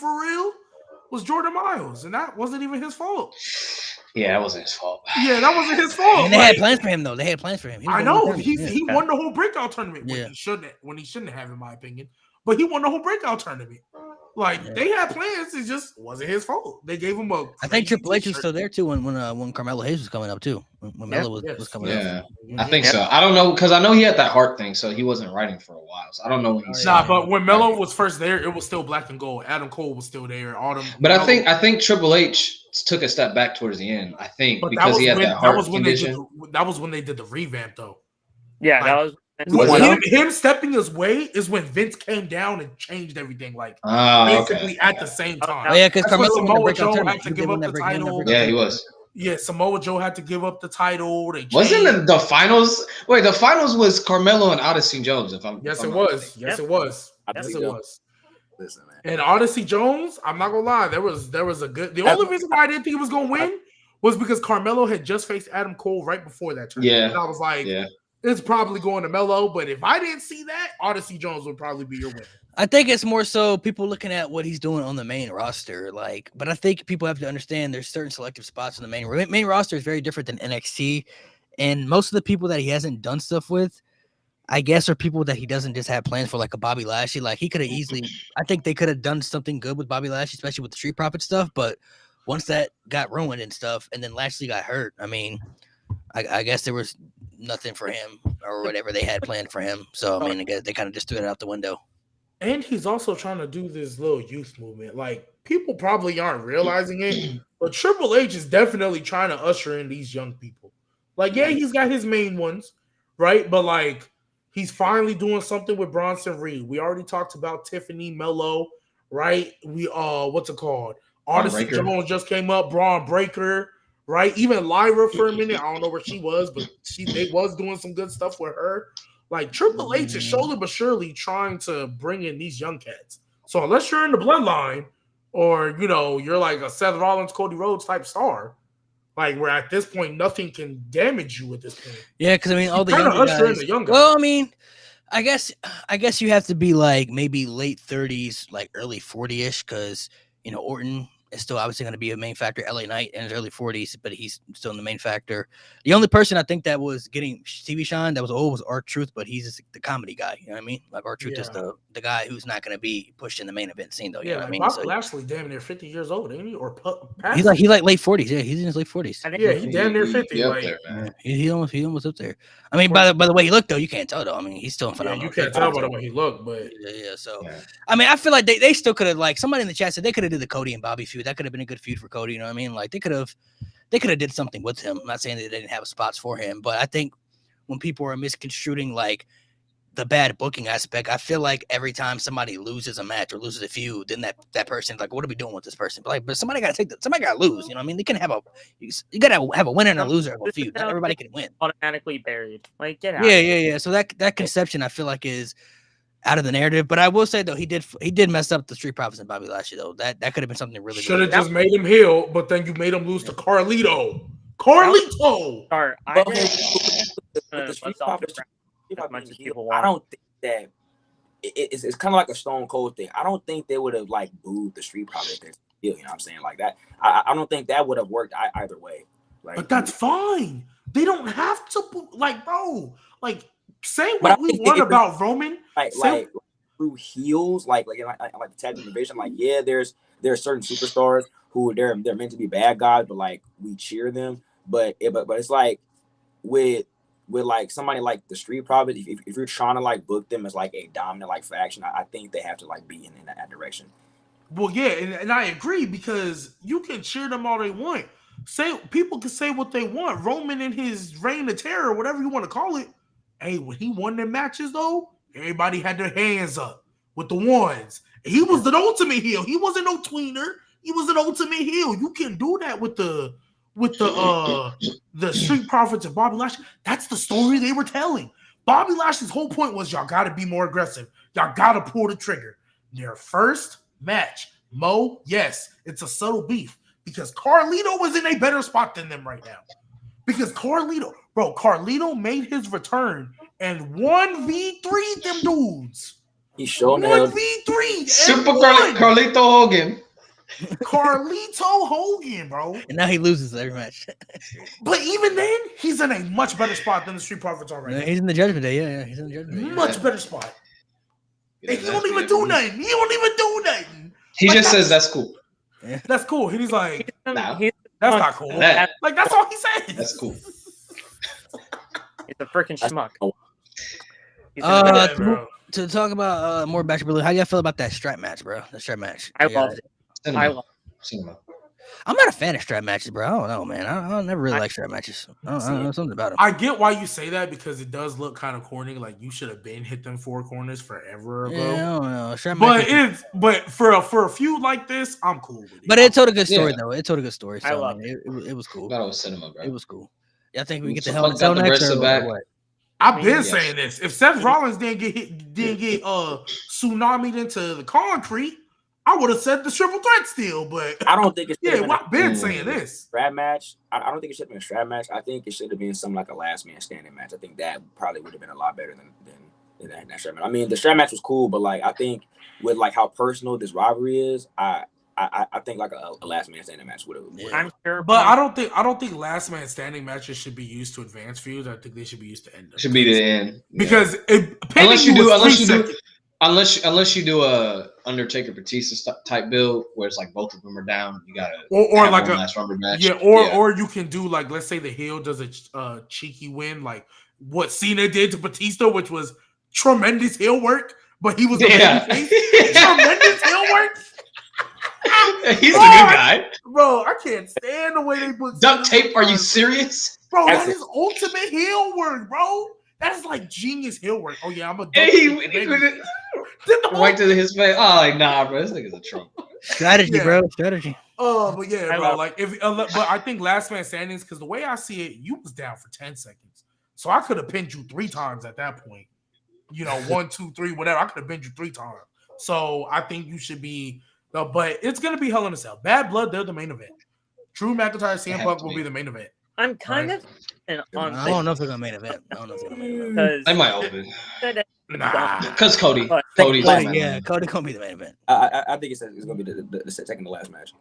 was Jordan Miles, and that wasn't even his fault. Yeah, that wasn't his fault. Yeah, that wasn't his fault. And they had plans for him, though. I know he won the whole breakout tournament when he shouldn't have, in my opinion. But he won the whole breakout tournament. Like they had plans, it just wasn't his fault. They gave him a. I think Triple H was still there too when Carmelo Hayes was coming up too. When Melo was coming up. Yeah, I think so. I don't know because I know he had that heart thing, so he wasn't writing for a while. So I don't know when he's. But when Melo was first there, it was still black and gold. Adam Cole was still there. But I think Triple H took a step back towards the end. I think because he had that heart condition. That was when they did the revamp, though. Yeah, that was. Him stepping his way is when Vince came down and changed everything, like basically at the same time. Oh yeah, because Samoa Joe had to give up the title. Yeah, he was. Yeah, Samoa Joe had to give up the title. Wasn't the finals? Wait, the finals was Carmelo and Odyssey Jones. Yes, it was. Listen, man. And Odyssey Jones, I'm not gonna lie, there was a good. The only reason why I didn't think he was gonna win was because Carmelo had just faced Adam Cole right before that tournament. Yeah, and I was like, it's probably going to Melo, but if I didn't see that, Odyssey Jones would probably be your winner. I think it's more so people looking at what he's doing on the main roster, but I think people have to understand there's certain selective spots on the main roster is very different than NXT, and most of the people that he hasn't done stuff with, I guess, are people that he doesn't just have plans for, like a Bobby Lashley. Like he could have easily, I think they could have done something good with Bobby Lashley, especially with the Street Profit stuff, but once that got ruined and stuff, and then Lashley got hurt, I mean, I guess there was nothing for him or whatever they had planned for him. So I mean, I guess they kind of just threw it out the window. And he's also trying to do this little youth movement. Like people probably aren't realizing it, but Triple H is definitely trying to usher in these young people. Like, yeah, he's got his main ones, right? But like, he's finally doing something with Bronson Reed. We already talked about Tiffany Mello, right? We what's it called? Odyssey Jones just came up. Braun Breaker, right? Even Lyra for a minute. I don't know where she was, but they was doing some good stuff with her. Like Triple H is slowly but surely trying to bring in these young cats. So unless you're in the bloodline, or you're like a Seth Rollins, Cody Rhodes type star, like where at this point nothing can damage you at this point. Yeah, because I mean all the young guys. Well, I mean, I guess you have to be like maybe late 30s, like early 40ish, because Orton is still obviously going to be a main factor. LA Knight in his early 40s, but he's still in the main factor. The only person I think that was getting TV shine that was old was R-Truth, but he's just the comedy guy. You know what I mean? Like R-Truth is the guy who's not going to be pushed in the main event scene though. You know what I mean? Bobby Lashley damn near 50 years old, ain't he? Or he's like late 40s. Yeah, he's in his late 40s. Yeah, he's damn near 50. He almost up there. I mean, by the way he looked though, you can't tell though. I mean, he's still phenomenal. You can't tell by the way he looked, but So I mean, I feel like they still could have, like, somebody in the chat said they could have did the Cody and Bobby feud. That could have been a good feud for Cody. You know what I mean? Like they could have did something with him. I'm not saying that they didn't have spots for him, but I think when people are misconstruing like the bad booking aspect, I feel like every time somebody loses a match or loses a feud, then that person's like, what are we doing with this person? But somebody got to somebody got to lose. You know what I mean? They can have you got to have a winner and a loser of a feud. Not everybody can win. Automatically buried. Like get out. Yeah. So that conception I feel like is out of the narrative. But I will say though, he did mess up the Street Profits and Bobby Lashley though. That could have been something really should have just made him heel, but then you made him lose to Carlito. Sorry, I don't think that it's kind of like a Stone Cold thing. I don't think they would have like booed the Street Profits. You know what I'm saying? Like that. I don't think that would have worked either way. Like, but that's fine. They don't have to like, bro. Like, say what we want about Roman. Like through heels, like the tag team division. Like, yeah, there's certain superstars who they're meant to be bad guys, but like we cheer them. But it's like with like somebody like the Street Profits, if you're trying to like book them as like a dominant like faction, I think they have to like be in that direction. Well, yeah, and I agree, because you can cheer them all they want. People can say what they want. Roman in his reign of terror, whatever you want to call it. Hey, when he won their matches though, everybody had their hands up with the ones. He was the ultimate heel. He wasn't no tweener. He was an ultimate heel. You can do that with the Street Profits and Bobby Lashley. That's the story they were telling. Bobby Lashley's whole point was y'all got to be more aggressive. Y'all got to pull the trigger. Their first match, yes, it's a subtle beef because Carlito was in a better spot than them right now. Because Carlito made his return and 1v3 them dudes. He showed 1v3. Super Carlito Hogan. Carlito Hogan, bro. And now he loses every match. But even then, he's in a much better spot than the Street Profits are right now. He's in the Judgment Day. Yeah, he's in the Judgment Day. Much better spot. And he don't even do nothing. He just says that's cool. Yeah. That's cool. He's like, that's not cool. Like, that's all he says. That's cool. He's a freaking schmuck. To talk about more Bachelor Berlin, how y'all feel about that strap match, bro? The strap match. I love it. Cinema. I'm not a fan of strap matches, bro. I don't know, man. I never really like strap matches. I don't know something about them. I get why you say that, because it does look kind of corny. Like you should have been hit them four corners forever ago. Yeah, I don't know. But for a feud like this, I'm cool with it. But it told a good story though. It told a good story. So I love it was cool. That was cinema, bro. It was cool. Yeah, I think we get the Hell in a Cell next or what? I've been saying this. If Seth Rollins didn't get tsunami'd into the concrete, I would have said the triple threat still. But I don't think it's I've been saying this. Strap match. I don't think it should have been a strap match. I think it should have been something like a last man standing match. I think that probably would have been a lot better than that strap match. I mean, the strap match was cool, but like I think with like how personal this rivalry is, I think like a last man standing match would have. I'm sure, but I don't think last man standing matches should be used to advance feuds. I think they should be used to end them. Should be the end because unless you do a Undertaker Batista type build where it's like both of them are down, you gotta or like a last rubber match. Or you can do like, let's say the heel does a cheeky win, like what Cena did to Batista, which was tremendous heel work, but he was the face. Tremendous heel work. He's a good guy. Bro, I can't stand the way they put Duct tape. Are you serious? Bro, that is ultimate heel work, bro. That is like genius heel work. Oh yeah, I'm a. Right to his face. Oh, like nah, bro. This nigga's a troll. Strategy, bro. Strategy. Oh, but yeah, bro. Like but I think last man standing, because the way I see it, you was down for 10 seconds, so I could have pinned you 3 times at that point. 1, 2, 3, whatever. I could have pinned you 3 times. So I think you should be. But it's gonna be Hell in a Cell. Bad Blood, they're the main event. Drew McIntyre, CM Punk will be the main event. I'm kind of. I don't know if they're gonna main event. They might open. Nah, because Cody's Cody gonna be the main event. I think it's gonna be the second to last match.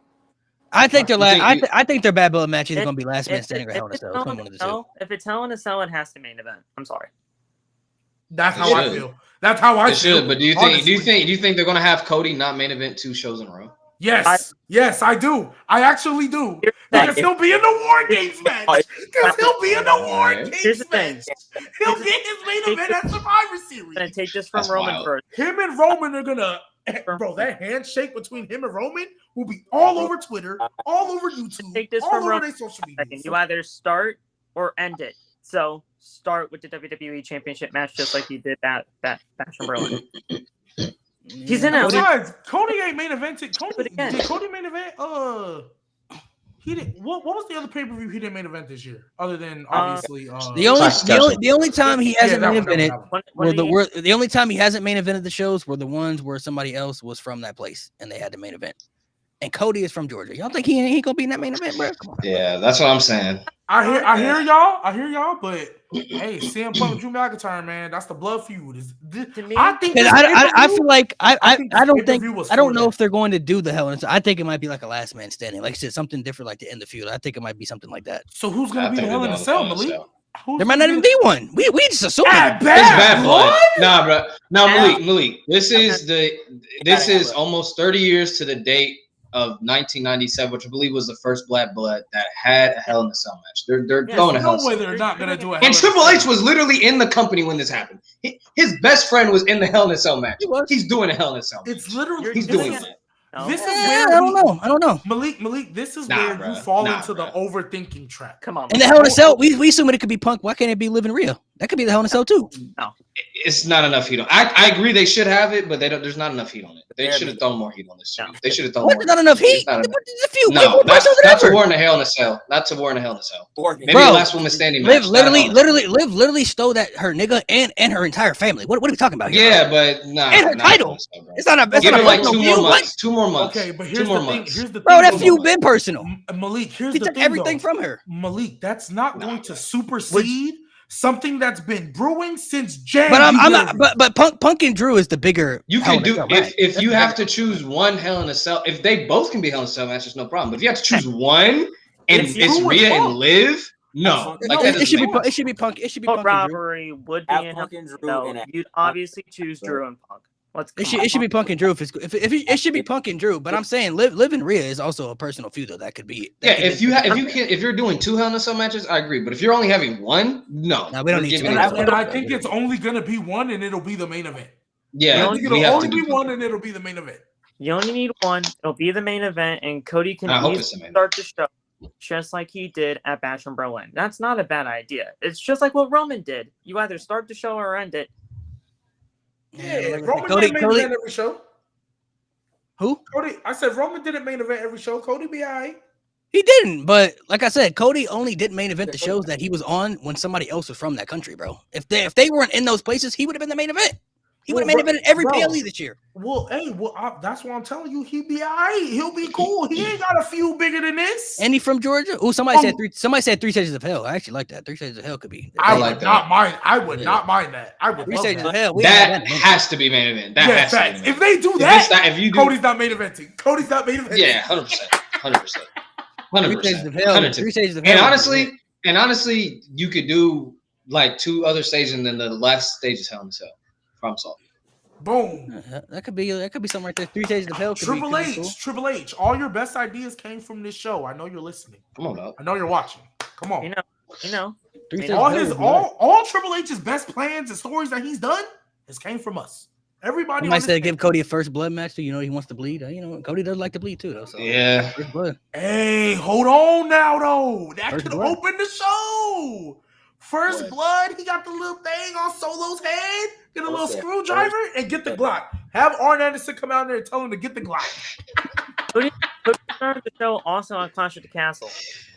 I think I think their Bad Blood match is gonna be last man standing or Hell in a Cell. If it's Hell in a Cell, it has to main event. I'm sorry. That's how I feel. That's how I feel. Should, but do you think they're gonna have Cody not main event 2 shows in a row? Yes, I do. I actually do. Because he'll be in the War Games match. Because he'll be in the War Games match. He'll get his main event at Survivor Series. I'm gonna take this from Roman first. Him and Roman are gonna, bro. That handshake between him and Roman will be all over Twitter, all over YouTube, take this all from over Roman. their social media. You either start or end it. So start with the WWE Championship match, just like you did that Fashion Berlin. He's in it. Besides, Cody ain't main evented. Did Cody main event? He didn't. What was the other pay per view he didn't main event this year? Other than obviously the only time he hasn't main evented the only time he hasn't main evented the shows were the ones where somebody else was from that place and they had the main event. And Cody is from Georgia. Y'all think he gonna be in that main event, bro? Come on. Yeah, that's what I'm saying. I hear y'all, but hey, CM Punk, Drew McIntyre, man, that's the blood feud. I think I feel like I don't know if they're going to do the Hell in a Cell. I think it might be like a last man standing, like I said, something different, like to end the feud. I think it might be something like that. So who's gonna be the Hell in a Cell, Malik? There might not even be one. We just assume it's Bad Blood. Nah, bro. Now Malik, this is almost 30 years to the date of 1997, which I believe was the first Black Blood that had a Hell in a Cell match. They're going to Hell in a Cell. They're not going to do it. And Triple H was literally in the company when this happened. His best friend was in the Hell in a Cell match. He's doing a Hell in a Cell match. It's literally he's doing that. This is where I don't know. Malik, this is where you fall into the overthinking trap. Come on. In the Hell in a Cell, we assume it could be Punk. Why can't it be Liv and Rhea? That could be the Hell in a Cell too. No. It's not enough heat on. I agree they should have it, but there's not enough heat on it. They should have thrown more heat on this. No. They should have thrown more. Not enough heat. Not to War in a Hell in a Cell. Not to War in a Hell in a Cell. Maybe the last woman standing match. Liv literally stole that her nigga and her entire family. What are we talking about here? Yeah, but nah. And her title. It's not a. Give it like 2 more months. 2 more months. Okay, but here's the thing. Bro, that feud been personal. Malik, here's he the took thing. Everything from her. Malik, that's not going to supersede something that's been brewing since January. But I'm not. But Punk and Drew is the bigger. You can do if you have to choose one Hell in a Cell. If they both can be Hell in a Cell matches, no problem. But if you have to choose one, and it's Rhea and Liv, no. It should be Punk. It should be Punk. Robbery would be in Hell in a Cell. You'd obviously choose Drew and Punk. It should be Punk and Drew. If it should be Punk and Drew, but I'm saying Liv and Rhea is also a personal feud though. That could be. If you're doing 2 Hell in a Cell matches, I agree. But if you're only having one, no. We don't need to. And I think it's only gonna be one, and it'll be the main event. Yeah, it'll only be one, and it'll be the main event. You only need one. It'll be the main event, and Cody can start the show just like he did at Bash in Berlin. That's not a bad idea. It's just like what Roman did. You either start the show or end it. Yeah, Roman didn't main event every show. Who? Cody. I said Roman didn't main event every show. Cody be all right. He didn't, but like I said, Cody only did main event the shows that he was on when somebody else was from that country, bro. If they weren't in those places, he would have been the main event. He would have main evented every PLE this year. Well, that's what I'm telling you. He be all right. He'll be cool. He ain't got a few bigger than this. And he from Georgia. Oh, somebody said 3 Stages of Hell. I actually like that. 3 Stages of Hell could be. I would not mind. I would not mind that. I would. 3 Stages of Hell. That has to be main event. That has to be. If they do that, Cody's not main eventing. Cody's not main eventing. Yeah, 100%. 100%. 3 Stages of Hell. And honestly, you could do like 2 other stages, and then the last stage is Hell in a Cell. Problem solved. Boom. That could be something right there. 3 Stages of Hell. Triple H. All your best ideas came from this show. I know you're listening. Come on, up. I know you're watching. Come on. You know. All Triple H's best plans and stories that he's done came from us. Everybody might say give Cody a first blood match, so you know he wants to bleed. You know, Cody does like to bleed too, though. So Yeah. first blood. Hey, hold on now, though. That First could blood. open the show. First What? blood, he got the little thing on Solo's head, get a little Okay. screwdriver, and get the Glock. Have Arn Anderson come out there and tell him to get the Glock. Cody started the show also on Clash of the Castle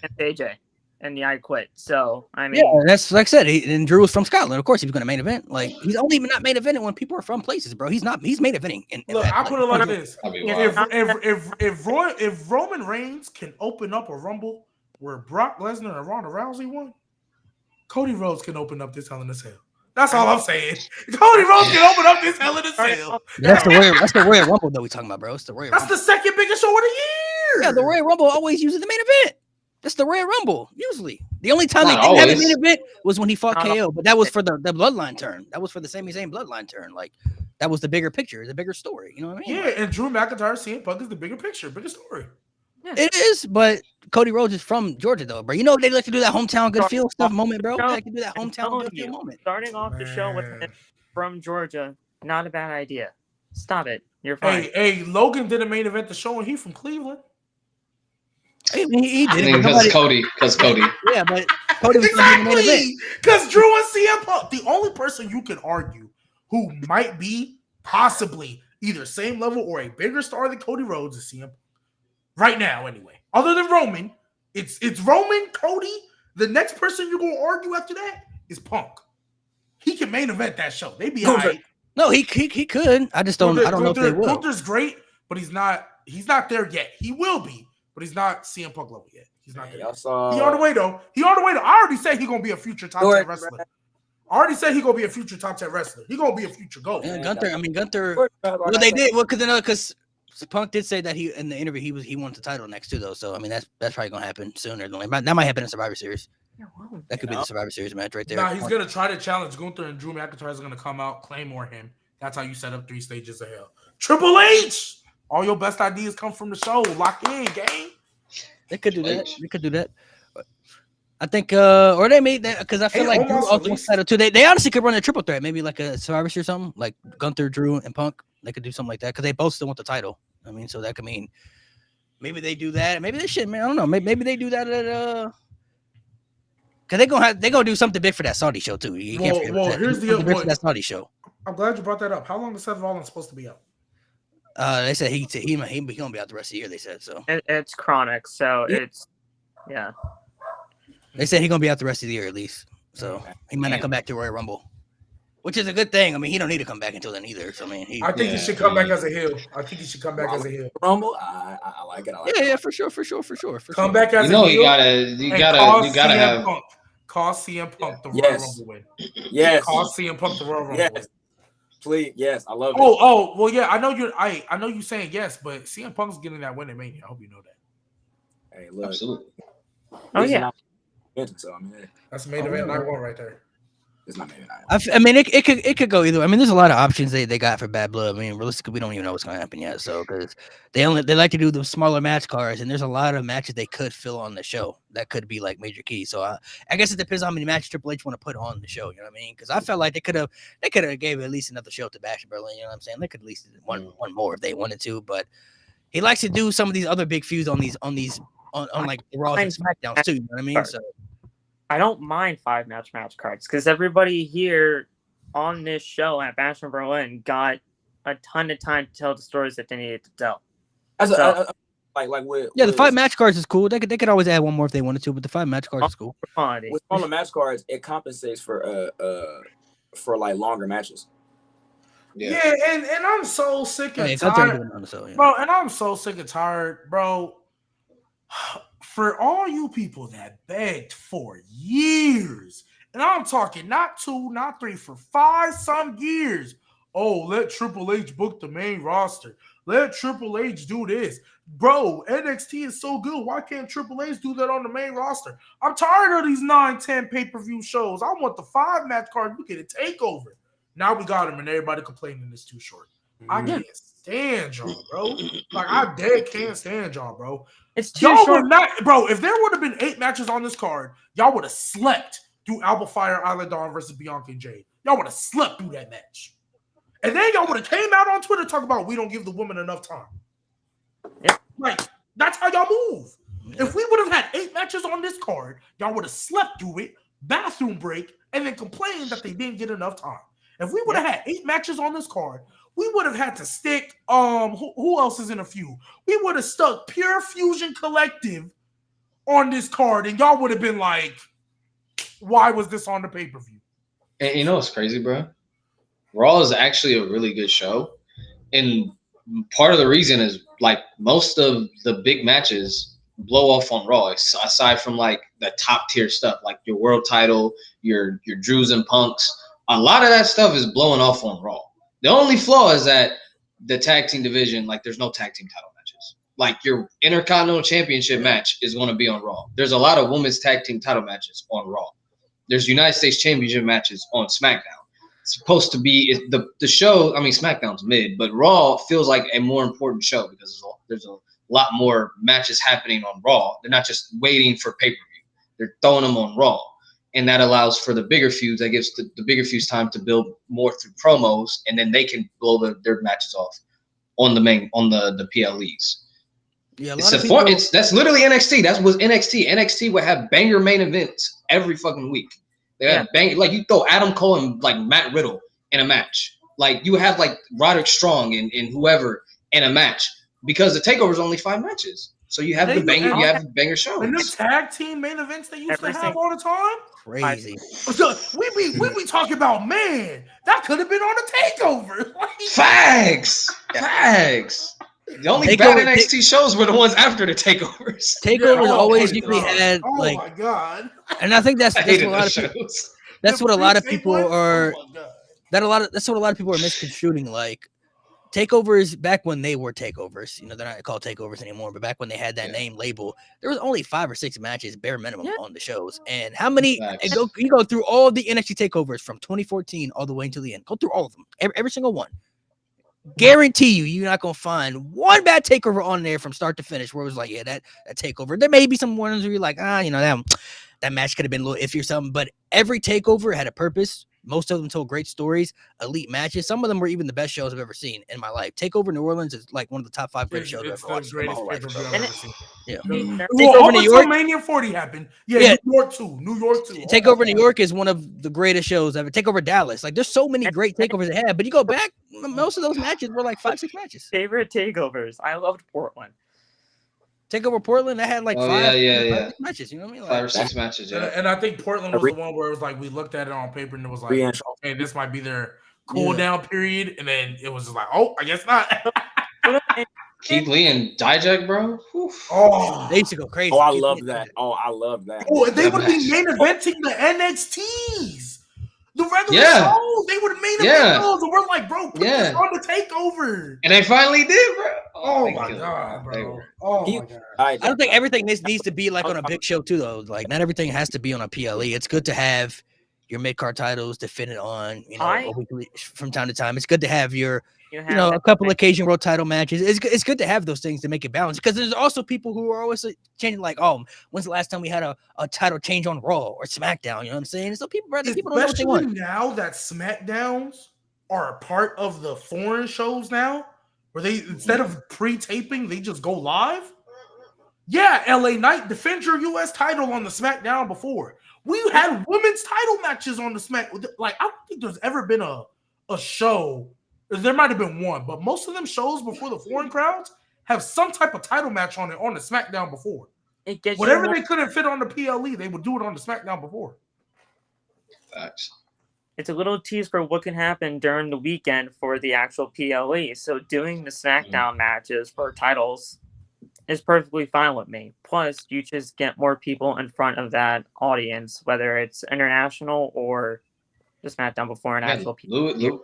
and AJ, and I Quit. So I mean, Yeah, that's like I said. And Drew was from Scotland. Of course, he was going to main event. Like he's only not main eventing when people are from places, bro. He's not. He's main eventing. Look, I put it like this: That'd be wild. if Roman Reigns can open up a Rumble where Brock Lesnar and Ronda Rousey won, Cody Rhodes can open up this Hell in a Cell. That's all I'm saying. Cody Rhodes can open up this Hell in a Cell. That's the Royal Rumble that we talking about, bro. It's the Royal. That's Rumble. the second biggest show of the year. Yeah, the Royal Rumble always uses the main event. That's the Royal Rumble. Usually, the only time Not they didn't have a always. main event was when he fought Not KO, but that was for the bloodline turn. That was for the Sami Zayn bloodline turn. Like that was the bigger picture, the bigger story. You know what I mean? Yeah, and Drew McIntyre, CM Punk is the bigger picture, bigger story. It is, but Cody Rhodes is from Georgia, though, bro. You know they like to do that hometown good feel stuff moment, bro. They like to do that hometown good feel moment. starting off the show with it from Georgia, not a bad idea. Stop it. You're fine. Hey, Logan did a main event the show, and he from Cleveland. He did it, but Because nobody, Cody. yeah, but Cody was gonna be the main event. Exactly, because Drew and CM Punk, the only person you can argue who might be possibly either same level or a bigger star than Cody Rhodes is CM Punk. Right now, anyway. Other than Roman, it's Roman, Cody. The next person you're gonna argue after that is Punk. He can main event that show. They be all right. No, he could. I just don't. I don't know if they will. Gunther's great, but he's not there yet. He will be, but he's not CM Punk level yet. He's not there. Y'all saw. He on the way though. I already said he gonna be a future top 10 wrestler. I already said he gonna be a future top 10 wrestler. He gonna be a future GOAT. Yeah, Gunther. Well, they did. Well, because Punk did say that he in the interview he wants the title next too, though. So I mean that's probably gonna happen sooner than later. That might happen in Survivor Series. That could be the Survivor Series match right there. Nah, he's gonna try to challenge Gunther, and Drew McIntyre is gonna come out, Claymore him. That's how you set up 3 stages of hell. Triple H. All your best ideas come from the show. Lock in, gang. They could do that. They could do that. I think, or they made that because I feel like Drew also wants title too. They honestly could run a triple threat, maybe like a Survivor Series or something, like Gunther, Drew, and Punk. They could do something like that because they both still want the title. I mean, so that could mean maybe they do that. Maybe they should. Man, I don't know. Maybe they do that at because they're gonna do something big for that Saudi show too. You can't forget that. Here's the big for that Saudi show. I'm glad you brought that up. How long is Seth Rollins supposed to be out? They said he gonna be out the rest of the year. They said so. It's chronic, so Yeah. it's yeah. They said he's gonna be out the rest of the year at least. So he might not come back to Royal Rumble, which is a good thing. I mean, he don't need to come back until then either. So I mean, I think he should come back as a heel. I think he should come back as a heel. Rumble. I like it. I like it. Yeah, for sure. Come back as You know a heel. you gotta have. Cause CM Punk the Royal Rumble win. Yes. Cause CM Punk the Royal Rumble win. Yes. Please. Yes. I love it. Oh, well, yeah. I know you're saying yes, but CM Punk's getting that win at Mania. I hope you know that. Hey, look. Absolutely. Oh yeah. So I mean, That's main event night 1 right there. it's not main event. I mean, it could go either. I mean, there's a lot of options they got for Bad Blood. I mean, realistically, we don't even know what's going to happen yet. So because they like to do the smaller match cards, and there's a lot of matches they could fill on the show that could be like major keys. So I guess it depends on how many matches Triple H want to put on the show. You know what I mean? Because I felt like they could have gave at least another show to Bash in Berlin. You know what I'm saying? They could at least one more if they wanted to. But he likes to do some of these other big feuds on like the Raws and SmackDowns too. You know what I mean? So. I don't mind 5-match cards because everybody here on this show at Bash in Berlin got a ton of time to tell the stories that they needed to tell. The 5-match cards is cool. They could always add one more if they wanted to, but the 5-match cards is cool. With smaller match cards, it compensates for like longer matches. Yeah, and I'm so sick and tired, bro. And I'm so sick and tired, bro. For all you people that begged for years, and I'm talking not 2, not 3, for 5 some years. Oh, let Triple H book the main roster. Let Triple H do this. Bro, NXT is so good. Why can't Triple H do that on the main roster? I'm tired of these 9, 10 pay-per-view shows. I want the 5-match card. We get a takeover. Now we got him, and everybody complaining it's too short. I can't stand y'all, bro. Like, I dead can't stand y'all, bro. It's too y'all short. would not, bro. If there would have been 8 matches on this card, y'all would have slept through Alba Fire, Isla Dawn versus Bianca and Jade. Y'all would have slept through that match. And then y'all would have came out on Twitter talking about we don't give the women enough time. Yeah. Like, that's how y'all move. Yeah. If we would have had 8 matches on this card, y'all would have slept through it, bathroom break, and then complained that they didn't get enough time. If we would have had 8 matches on this card, we would have had to stick, who else is in a feud? We would have stuck Pure Fusion Collective on this card, and y'all would have been like, why was this on the pay-per-view? And you know what's crazy, bro? Raw is actually a really good show. And part of the reason is, like, most of the big matches blow off on Raw, aside from, like, the top-tier stuff, like your world title, your Drews and Punks. A lot of that stuff is blowing off on Raw. The only flaw is that the tag team division, like, there's no tag team title matches. Like, your Intercontinental Championship match is going to be on Raw. There's a lot of women's tag team title matches on Raw. There's United States Championship matches on SmackDown. It's supposed to be the show. I mean, SmackDown's mid, but Raw feels like a more important show because there's a lot more matches happening on Raw. They're not just waiting for pay-per-view. They're throwing them on Raw. And that allows for the bigger feuds. That gives the bigger feuds time to build more through promos, and then they can blow their matches off on the PLEs. Yeah, that's literally NXT. That was NXT. NXT would have banger main events every fucking week. They have like you throw Adam Cole and like Matt Riddle in a match. Like you have like Roderick Strong and whoever in a match because the takeover is only 5 matches. So you have the banger show. And the tag team main events they used to have all the time. Crazy. We be talking about, man, that could have been on a takeover. Facts. The only bad NXT shows were the ones after the takeovers. Takeovers always usually had like. Oh my god! And I think that's what a lot of people. That's what a lot of people are. That's what a lot of people are misconstruing. Like takeovers back when they were takeovers. You know, they're not called takeovers anymore. But back when they had that name label, there was only 5 or 6 matches, bare minimum, on the shows. And how many? You go through all the NXT takeovers from 2014 all the way until the end. Go through all of them, every single one. Guarantee you're not gonna find one bad takeover on there from start to finish where it was like, yeah, that takeover. There may be some ones where you're like, that match could have been a little iffy or something, but every takeover had a purpose. Most of them told great stories, elite matches. Some of them were even the best shows I've ever seen in my life. Takeover New Orleans is like one of the top 5 greatest shows I've ever watched in my whole life. Yeah. Takeover New York. Mania 40 happened. Yeah. New York too. Takeover New York is one of the greatest shows ever. Takeover Dallas. Like there's so many great takeovers they had, but you go back, most of those matches were like 5-6 matches. Favorite takeovers. I loved Portland. Takeover Portland, that had like 5 matches. You know what I mean? Like, 5 or 6 matches. Yeah. And I think Portland was the one where it was like we looked at it on paper and it was like, okay, this might be their cool down period, and then it was just like, oh, I guess not. Keith Lee and Dijak, bro. Oof. Oh, they used to go crazy. Oh, I love that. Oh, they would be main eventing the NXTs. The regular shows, they would have made them those, and we're like, bro, put this on the takeover. And they finally did, bro. Oh my god, bro. Oh my god. I don't think everything needs to be like on a big show too, though. Like not everything has to be on a PLE. It's good to have your mid card titles defended on, from time to time. It's good to have your, a couple occasion world title matches. It's good to have those things to make it balanced because there's also people who are always changing. Like, when's the last time we had a title change on Raw or SmackDown? You know what I'm saying? So people don't know what they want. Now that SmackDowns are a part of the foreign shows now, where they instead of pre-taping, they just go live. Yeah, LA Knight, defend your US title on the SmackDown before. We had women's title matches on the SmackDown. Like, I don't think there's ever been a show. There might have been one, but most of them shows before the foreign crowds have some type of title match on it on the SmackDown before. Whatever they couldn't fit on the PLE, they would do it on the SmackDown before. Facts. It's a little tease for what can happen during the weekend for the actual PLE. So doing the SmackDown matches for titles is perfectly fine with me. Plus, you just get more people in front of that audience, whether it's international or the SmackDown before an actual PLE.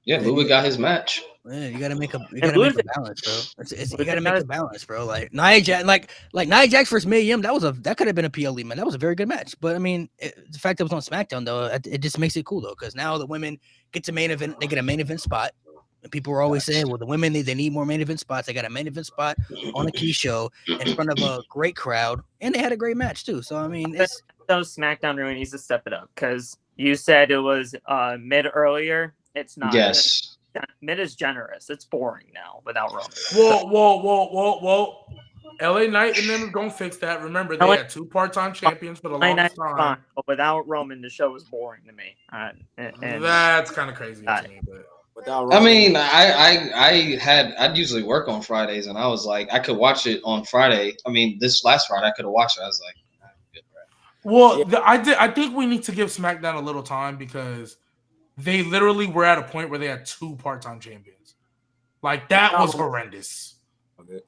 Louis got his match. Man, you gotta make a balance, bro. You gotta make a balance, bro. Like Nia Jax versus Mia Yim, that could have been a PLE, man. That was a very good match. But I mean, the fact that it was on SmackDown though, it just makes it cool though, because now the women get to main event. They get a main event spot. And people were always saying, well, the women they need more main event spots. They got a main event spot on a key show in front of a great crowd, and they had a great match too. So I mean, SmackDown really needs to step it up because you said it was mid earlier. It's not. Yes. Mid is generous. It's boring now without Roman. Whoa. LA Knight and them are gonna fix that. Remember, they had 2 part-time champions for the longest time. Fine, but without Roman, the show was boring to me. That's kind of crazy to me. But without Roman, I mean, I'd usually work on Fridays, and I was like, I could watch it on Friday. I mean, this last Friday I could have watched it. I was like, good, well, I think we need to give SmackDown a little time because they literally were at a point where they had 2 part-time champions. Like that was horrendous. Okay.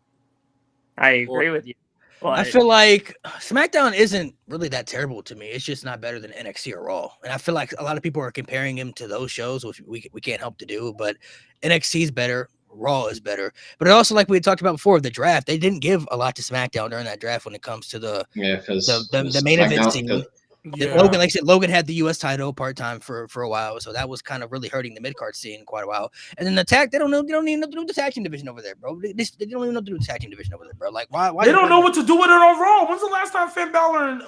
I agree with you. I feel like SmackDown isn't really that terrible to me. It's just not better than NXT or Raw. And I feel like a lot of people are comparing him to those shows, which we can't help to do. But NXT is better. Raw is better. But also, like we had talked about before, the draft, they didn't give a lot to SmackDown during that draft when it comes to the main event scene. Logan, like I said, Logan had the U.S. title part-time for a while, so that was kind of really hurting the mid-card scene quite a while. And then the tag, they don't even know to do the tag team division over there, bro. They don't even know to do the tag team division over there, bro. Like, why they don't know what to do with it on Raw? When's the last time Finn Balor and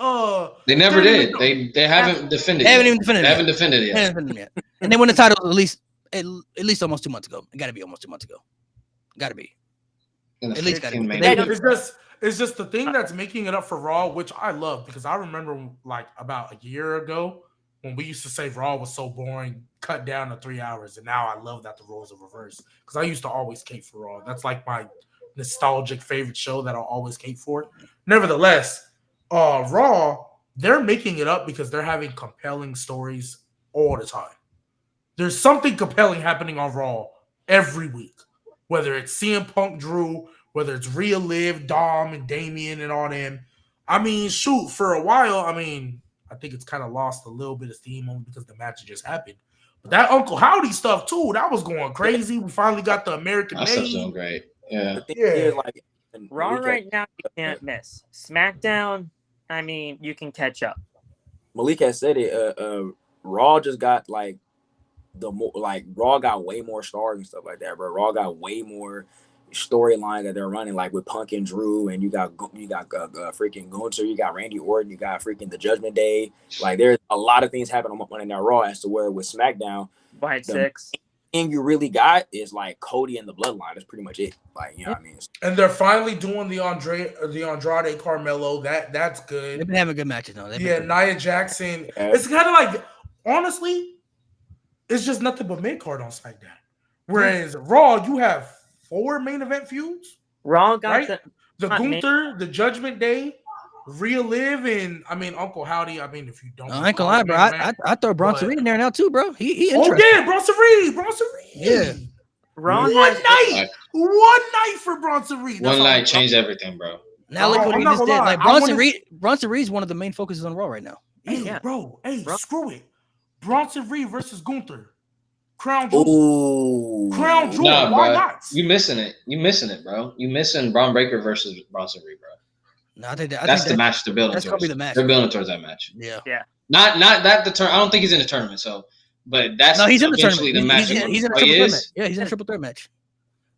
They never did. They haven't defended. They haven't even defended. They haven't defended it yet. And they won the title at least almost 2 months ago. It got to be almost 2 months ago. Got to be. At least got to be. It's just the thing that's making it up for Raw, which I love because I remember like about a year ago when we used to say Raw was so boring, cut down to 3 hours, and now I love that the roles are reversed because I used to always cape for Raw. That's like my nostalgic favorite show that I'll always cape for. Nevertheless, Raw, they're making it up because they're having compelling stories all the time. There's something compelling happening on Raw every week, whether it's CM Punk, Drew, whether it's Rhea Liv, Dom, and Damian and all them. I mean, shoot, for a while, I mean, I think it's kind of lost a little bit of steam only because the match just happened. But that Uncle Howdy stuff, too, that was going crazy. We finally got the American That stuff's going great. Yeah. Raw right now, you can't miss. SmackDown, I mean, you can catch up. Malik has said it. Raw just got, like, Raw got way more stars and stuff like that, bro. Raw got way more storyline that they're running, like with Punk and Drew, and you got freaking Gunther, you got Randy Orton, you got freaking the Judgment Day. Like there's a lot of things happening on Monday Night Raw as to where with SmackDown, White Six, and you really got is like Cody and the Bloodline. That's pretty much it. Like you know what I mean. And they're finally doing the Andrade Carmelo. That's good. They've been having good matches though. Nia Jackson. Yeah. It's kind of like honestly, it's just nothing but mid card on SmackDown. Whereas Raw, you have 4 main event feuds. Raw got the Gunther, the Judgment Day, Rhea Liv, and I mean Uncle Howdy. I mean, if you don't, I ain't gonna lie, bro. I throw Bronson Reed in there now too, bro. He oh yeah, Bronson Reed. Yeah. One night for Bronson Reed. One night changed everything, bro. Now look what he just did. Like Bronson Reed's one of the main focuses on Raw right now. Hey, bro. Screw it. Bronson Reed versus Gunther. Crown Jewel. Crown Jewel. Nah, why bro. not? You missing it, bro. You missing Braun Breaker versus Bronson Reed, bro. No, I think that's the match they're building. That's towards. Gonna be the match. They're building towards that match. Yeah. Not that the turn. I don't think he's in the tournament. So, but that's he's in the tournament. The match. He's in a triple threat match. Yeah, he's in a triple threat match.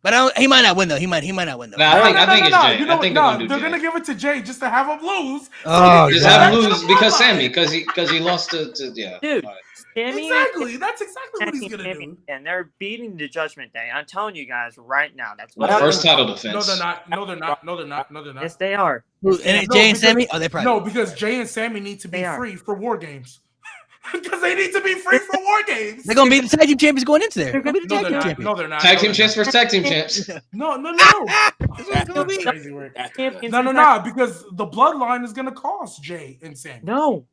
But he might not win though. He might not win though. I think it's Jay. You know, they're gonna give it to Jay just to have him lose. Oh, just have him lose because Sammy, because he lost to yeah. Dude, Sammy exactly. That's exactly what he's gonna do. And they're beating the Judgment Day. I'm telling you guys right now. That's what first title defense. No, they're not. Yes, they are. Jay and Sammy? Oh, they probably no, because Jay and Sammy need to be free for War Games. Because they need to be free for War Games. They're gonna be the tag team champions going into there. No, they're not. Tag team champs versus tag team champs. No. That's crazy work. No, because the bloodline is gonna cost Jay and Sammy. No.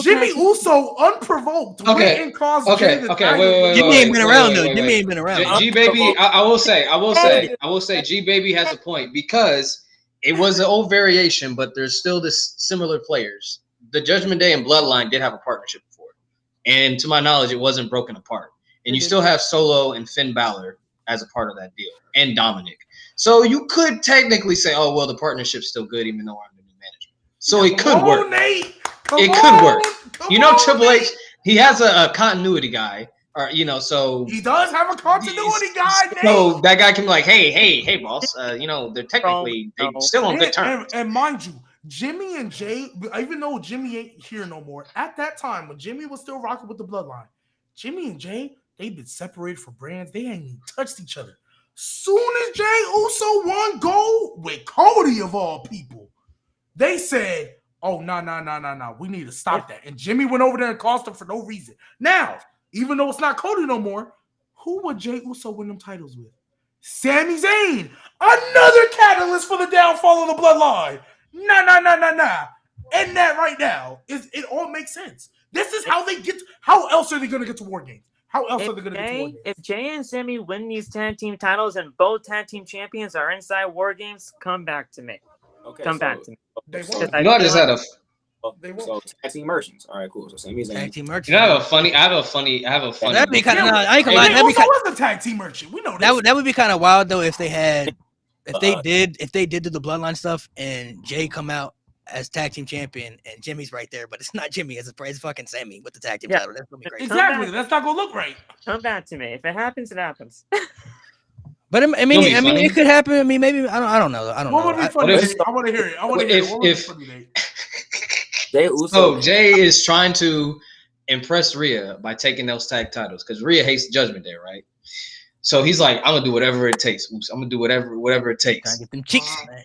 Jimmy Uso unprovoked went and caused Jay the wait. Jimmy ain't been around though. Jimmy ain't been around. G Baby, I will say G Baby has a point because it was an old variation, but there's still this similar players. The Judgment Day and Bloodline did have a partnership before. And to my knowledge, it wasn't broken apart. And you still have Solo and Finn Balor as a part of that deal, and Dominic. So you could technically say, oh, well, the partnership's still good, even though I'm the new management. So it could work. It could work. You know, Triple H, he has a continuity guy. Or, so he does have a continuity guy. So that guy can be like, hey, boss. They're technically still on good terms. And mind you, Jimmy and Jay, even though Jimmy ain't here no more, at that time when Jimmy was still rocking with the Bloodline, Jimmy and Jay, they've been separated for brands. They ain't even touched each other. Soon as Jay Uso won gold with Cody of all people, they said, "Oh, no. We need to stop that." And Jimmy went over there and cost him for no reason. Now, even though it's not Cody no more, who would Jay Uso win them titles with? Sami Zayn, another catalyst for the downfall of the bloodline. Nah. And that right now it all makes sense. This is how they get. How else are they going to get to War Games? How else are they going to get to War Games? If Jay and Sami win these tag team titles and both tag team champions are inside War Games, come back to me. Okay, Come back to me. They So, won't. I just had a. so tag team merchants. All right, cool. So Sami Zayn. Tag team merchant. I have a funny. That'd be kind of. I ain't gonna lie. Jay That'd be Uso kind. was a tag team merchant. We know this. That would be kind of wild though if they had, if they did do the bloodline stuff and Jay come out as tag team champion and Jimmy's right there, but it's not Jimmy. It's fucking Sammy with the tag team title. That's gonna be crazy. Exactly. That's not gonna look right. Come back to me. If it happens, it happens. But I mean, it could happen. I mean, maybe I don't know. What would be funny? I want to hear it. I want to hear it. What would be funny, Nate? Jay Uso. So Jay is trying to impress Rhea by taking those tag titles because Rhea hates Judgment Day, right? So he's like, I'm gonna do whatever it takes. Oops, I'm gonna do whatever it takes. Trying to get them cheeks, man.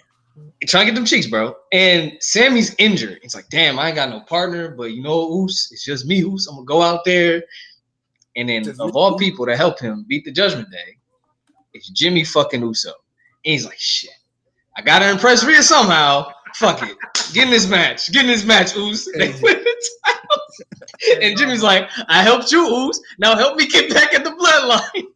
Trying to get them cheeks, bro. And Sammy's injured. He's like, damn, I ain't got no partner, but you know, Oos, it's just me, Oos. I'm gonna go out there. And then of all people to help him beat the Judgment Day, it's Jimmy fucking Uso. And he's like, shit, I gotta impress Rhea somehow. Fuck it. Get in this match, Oos. They win the titles. And Jimmy's like, I helped you, Oos. Now help me get back at the bloodline.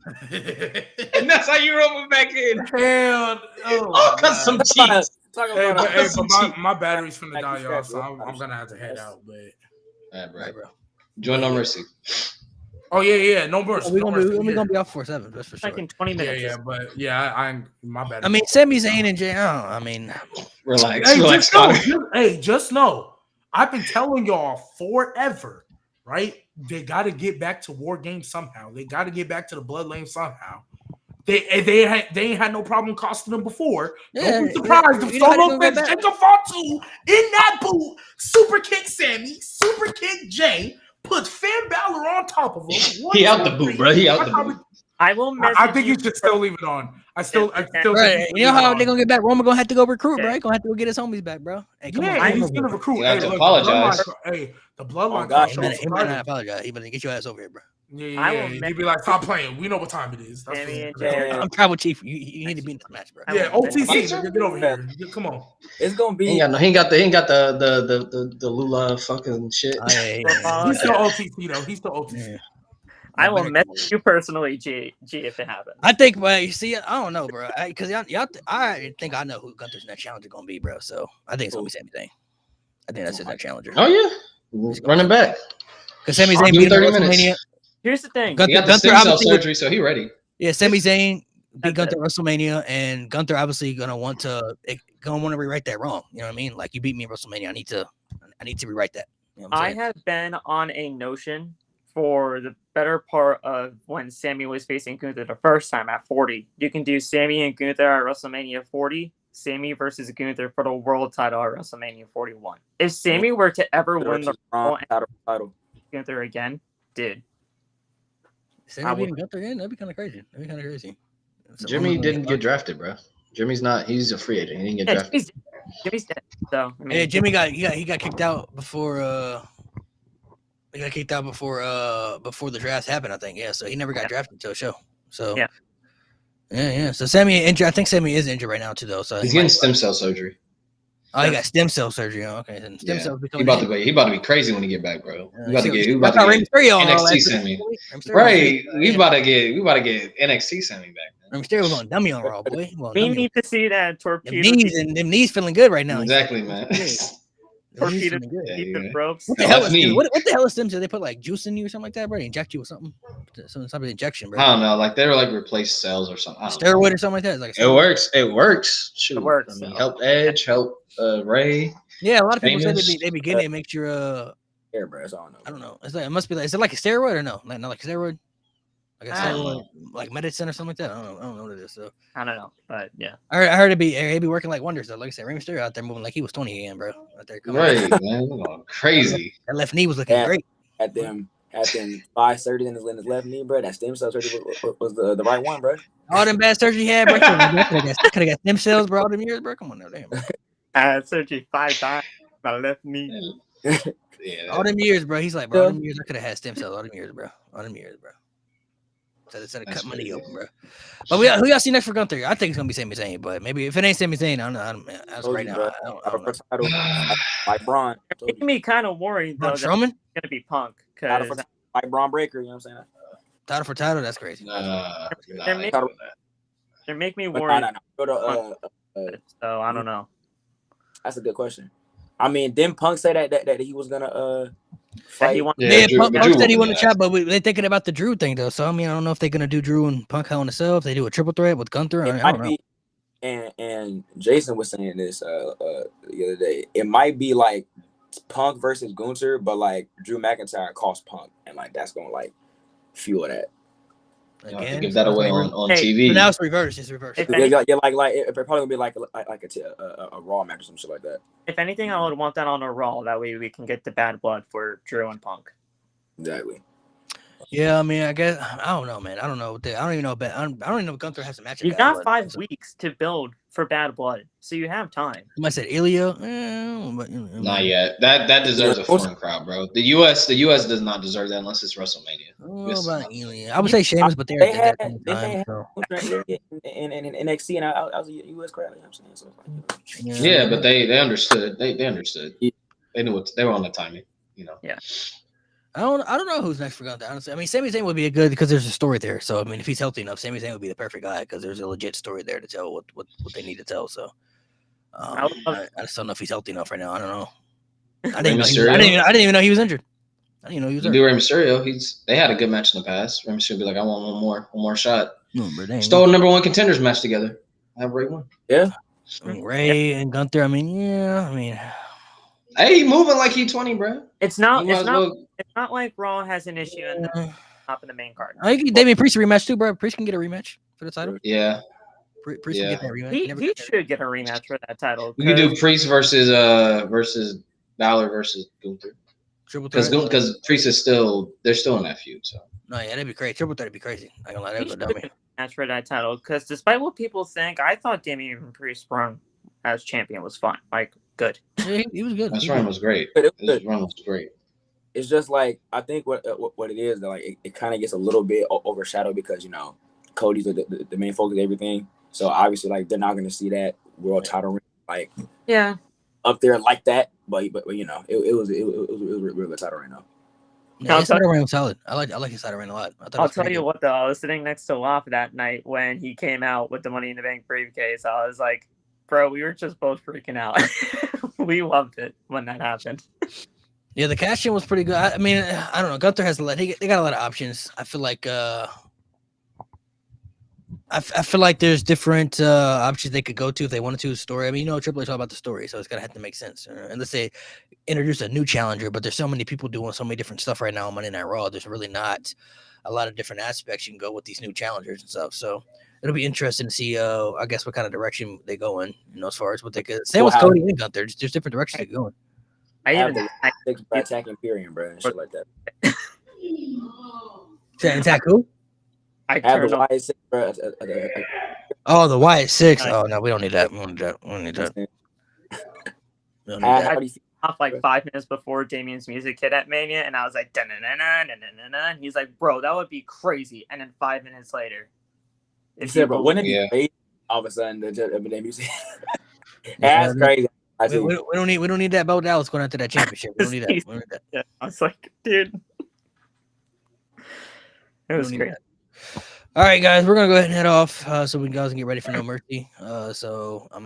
And that's how you rub him back in. Hell, Oh, cause some cheeks. But my battery's finna die, y'all, so I'm gonna have to head out. But All right, bro. Join No Mercy. oh yeah, no mercy. We're gonna be off 4-7. That's for sure. Like in 20 minutes. Yeah, but yeah, I'm my battery. I mean, Sami Zayn and Jay. I mean, Relax. Just know, I've been telling y'all forever, right? They got to get back to War Games somehow. They got to get back to the Bloodline somehow. They ain't had no problem costing them before. Don't be surprised if Solo Finn take a Fatu in that boot, super kick Sammy, super kick Jay, puts Finn Balor on top of him. He out the boot, bro. He out the boot. I think you should still leave it on. I still. Right. You know how they're gonna get back? Roman gonna have to go recruit, bro. He's gonna have to go get his homies back, bro. Hey, come on, he's gonna recruit. You have to apologize. The bloodline. He might not apologize. He better get your ass over here, bro. Yeah. He'd be like, stop playing. We know what time it is. I'm tribal chief. You need to be in this match, bro. Yeah, OTC. Get over here. Come on. It's gonna be. He ain't got the Lula fucking shit. He's still OTC though. He's still OTC. Yeah. I will message you personally, G, if it happens. I think, but you see, I don't know, bro. Because I think I know who Gunther's next challenger gonna be, bro. So I think it's gonna be Sami Zayn. I think that's his next challenger. Oh yeah, running back. Because Sami Zayn beat 30 minutes. Here's the thing. He got the stem cell surgery, so he ready. Yeah, Sami Zayn beat Gunther at WrestleMania, and Gunther obviously gonna want to rewrite that wrong. You know what I mean? Like, you beat me at WrestleMania. I need to rewrite that. You know what I'm saying? I have been on a notion for the better part of when Sammy was facing Gunther the first time at 40. You can do Sammy and Gunther at WrestleMania 40. Sammy versus Gunther for the world title at WrestleMania 41. If Sammy were to ever win the title Gunther again, dude. Sammy beating Gunther again? That'd be kind of crazy. Jimmy didn't get drafted, bro. He's a free agent. He didn't get drafted. Jimmy's dead. So I mean, yeah, Jimmy got kicked out before he got kicked out before the draft happened, I think. Yeah, so he never got drafted until a show. So yeah. So Sammy injured. I think Sammy is injured right now too, though. So he's getting stem cell surgery. Oh, he got stem cell surgery. Oh, okay. And stem cells. He about to be crazy when he get back, bro. We about to get NXT Sammy. Right. We about to get NXT Sammy back. Rey Mysterio going dummy on Raw, boy. We need to see that torpedo. Them knees feeling good right now. Exactly, man. Torpedo ropes. What the hell is stem cells? They put like juice in you or something like that, bro? They inject you with something? Some type of injection, bro. I don't know. Like, they were like replace cells or something. Steroid or something like that. Like it works. Shoot. It works. I mean, help Edge, help Ray. Yeah, a lot of people say they be getting it. Make sure hair, bro. I don't know. It's like, it must be like, is it like a steroid or no? Like, not like a steroid? Like a steroid, like medicine or something like that? I don't know what it is. So I don't know, but yeah. I heard it'd be working like wonders though. Like I said, Rey Mysterio out there moving like he was 20 again, bro. Out there right, man. Crazy. That left knee was looking great. Had them Having 5 surgeries in his left knee, bro. That stem cell surgery was the right one, bro. All them bad surgery he had, bro. Could have got stem cells, bro. All them years, bro. Come on now, damn. I had surgery 5 times. My left knee. Yeah, All them years, bro. He's like, bro, all them years I could have had stem cells. All them years, bro. All them years, bro. So instead of cut my knee open, bro. But who y'all see next for Gunther? I think it's gonna be Sami Zayn, but maybe if it ain't Sami Zayn, I don't know. As right now, I don't know. Like Braun. Making me kind of worried though. Strowman? It's gonna be Punk because like Braun Breaker. You know what I'm saying? Title for title, that's crazy. They make me worried. No. So I don't know. That's a good question. I mean, didn't Punk say that he was gonna fight? Punk said he wanted to chat, but they're thinking about the Drew thing though. So I mean, I don't know if they're gonna do Drew and Punk Hell in a Cell. If they do a triple threat with Gunther, I don't know. And Jason was saying this the other day. It might be like Punk versus Gunther, but like Drew McIntyre cost Punk, and like that's gonna like fuel that. Again, give that away on TV. But now it's reversed. It's reversed. Like it's probably gonna be like a Raw match or some shit like that. If anything, I would want that on a Raw. That way we can get the bad blood for Drew and Punk. Exactly. Yeah, I mean, I guess I don't know, man. I don't know. I don't even know. I don't even know if Gunther has a match. You got 5 weeks to build for bad blood, so you have time. You might say Ilya, but not yet. That deserves a foreign crowd, bro. The U.S. does not deserve that unless it's WrestleMania. About Ilya. I would say Sheamus, but they had in NXT, and I was a U.S. crowd. You know what I'm saying? So, yeah, but they understood. They understood. They knew what they were on the timing. You know. Yeah. I don't know who's next for Gunther, honestly. I mean, Sami Zayn would be a good because there's a story there. So I mean, if he's healthy enough, Sami Zayn would be the perfect guy because there's a legit story there to tell what they need to tell. So I just don't know if he's healthy enough right now. I don't know. I didn't even know he was injured. I didn't know he was injured. Rey Mysterio, they had a good match in the past. Rey Mysterio be like, I want one more shot. No, but stole number 1 contenders match together. Have Ray won. Yeah. I mean, Ray and Gunther. I mean. Hey, he moving like he 20, bro. It's not like Raw has an issue in the top of the main card. I think Damian Priest a rematch too, bro. Priest can get a rematch for the title. Yeah. Priest can get that rematch. He should get a rematch for that title. We could do Priest versus Balor versus Gunther. Triple threat. Because Priest is they're still in that feud. So no, yeah, that'd be crazy. Triple threat would be crazy. I gonna lie, that'd go dummy. Match for that title because despite what people think, I thought Damian Priest's run as champion was fun. Like good. Yeah, he was good. His run was great. His run was great. It's just like I think what it is that like it kind of gets a little bit overshadowed because Cody's the main focus of everything. So obviously like they're not gonna see that world title ring like up there like that. But it was a real good title right now. Yeah, his title reign was solid. I like his title reign a lot. I'll tell you what though, I was sitting next to Lop that night when he came out with the Money in the Bank briefcase. I was like, bro, we were just both freaking out. We loved it when that happened. Yeah, the cash in was pretty good. I mean, I don't know. Gunther has they got a lot of options. I feel like I feel like there's different options they could go to if they wanted to. A story. I mean, Triple H all about the story, so it's gonna have to make sense. And let's say introduce a new challenger, but there's so many people doing so many different stuff right now on Monday Night Raw. There's really not a lot of different aspects you can go with these new challengers and stuff. So it'll be interesting to see, I guess, what kind of direction they go in, as far as what they could. Same with Cody and Gunther. There's different directions they go in. I attack Imperium, bro, and shit like that. Attack who? I have the Wyatt 6, bro. Oh, the Wyatt 6. Oh no, we don't need that. We don't need that. How do you feel? Off like 5 minutes before Damian's music hit at Mania, and I was like, and he's like, bro, that would be crazy. And then 5 minutes later, bro, wouldn't it be crazy all of a sudden the music? That's crazy. We don't need that Bo Dallas going after that championship. We don't need that. We don't need that. Yeah, I was like, dude, it was great. All right, guys, we're gonna go ahead and head off so we guys can get ready for No Mercy. So I'm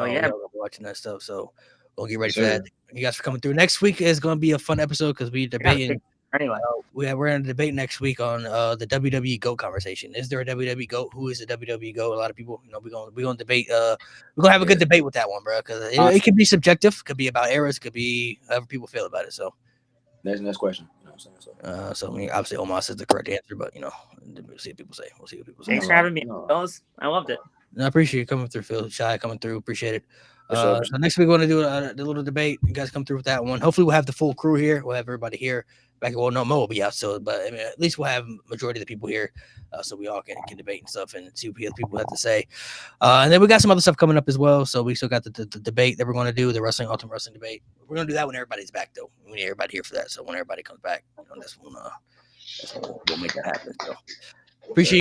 watching that stuff. So we'll get ready for that. You guys for coming through. Next week is gonna be a fun episode because we're debating. Anyway, we're in a debate next week on the WWE GOAT conversation. Is there a WWE GOAT? Who is the WWE GOAT? A lot of people, we're gonna debate. We're gonna have a good debate with that one, bro. Because it can be subjective. It could be about eras. It could be however people feel about it. So there's the next question. So I mean, obviously Omos is the correct answer, but we'll see what people say. Thanks for having me, fellas. I loved it. I appreciate you coming through, Phil. Shy coming through. Appreciate it. sure. So next week we're going to do the little debate. You guys come through with that one. Hopefully we'll have the full crew here. We'll have everybody here. Well, no, Mo will be out, so but I mean, at least we'll have majority of the people here, so we all can debate and stuff and see what the people have to say. And then we got some other stuff coming up as well. So we still got the debate that we're going to do, the Ultimate Wrestling debate. We're going to do that when everybody's back, though. We need everybody here for that. So when everybody comes back, that's when we'll make that happen. So appreciate.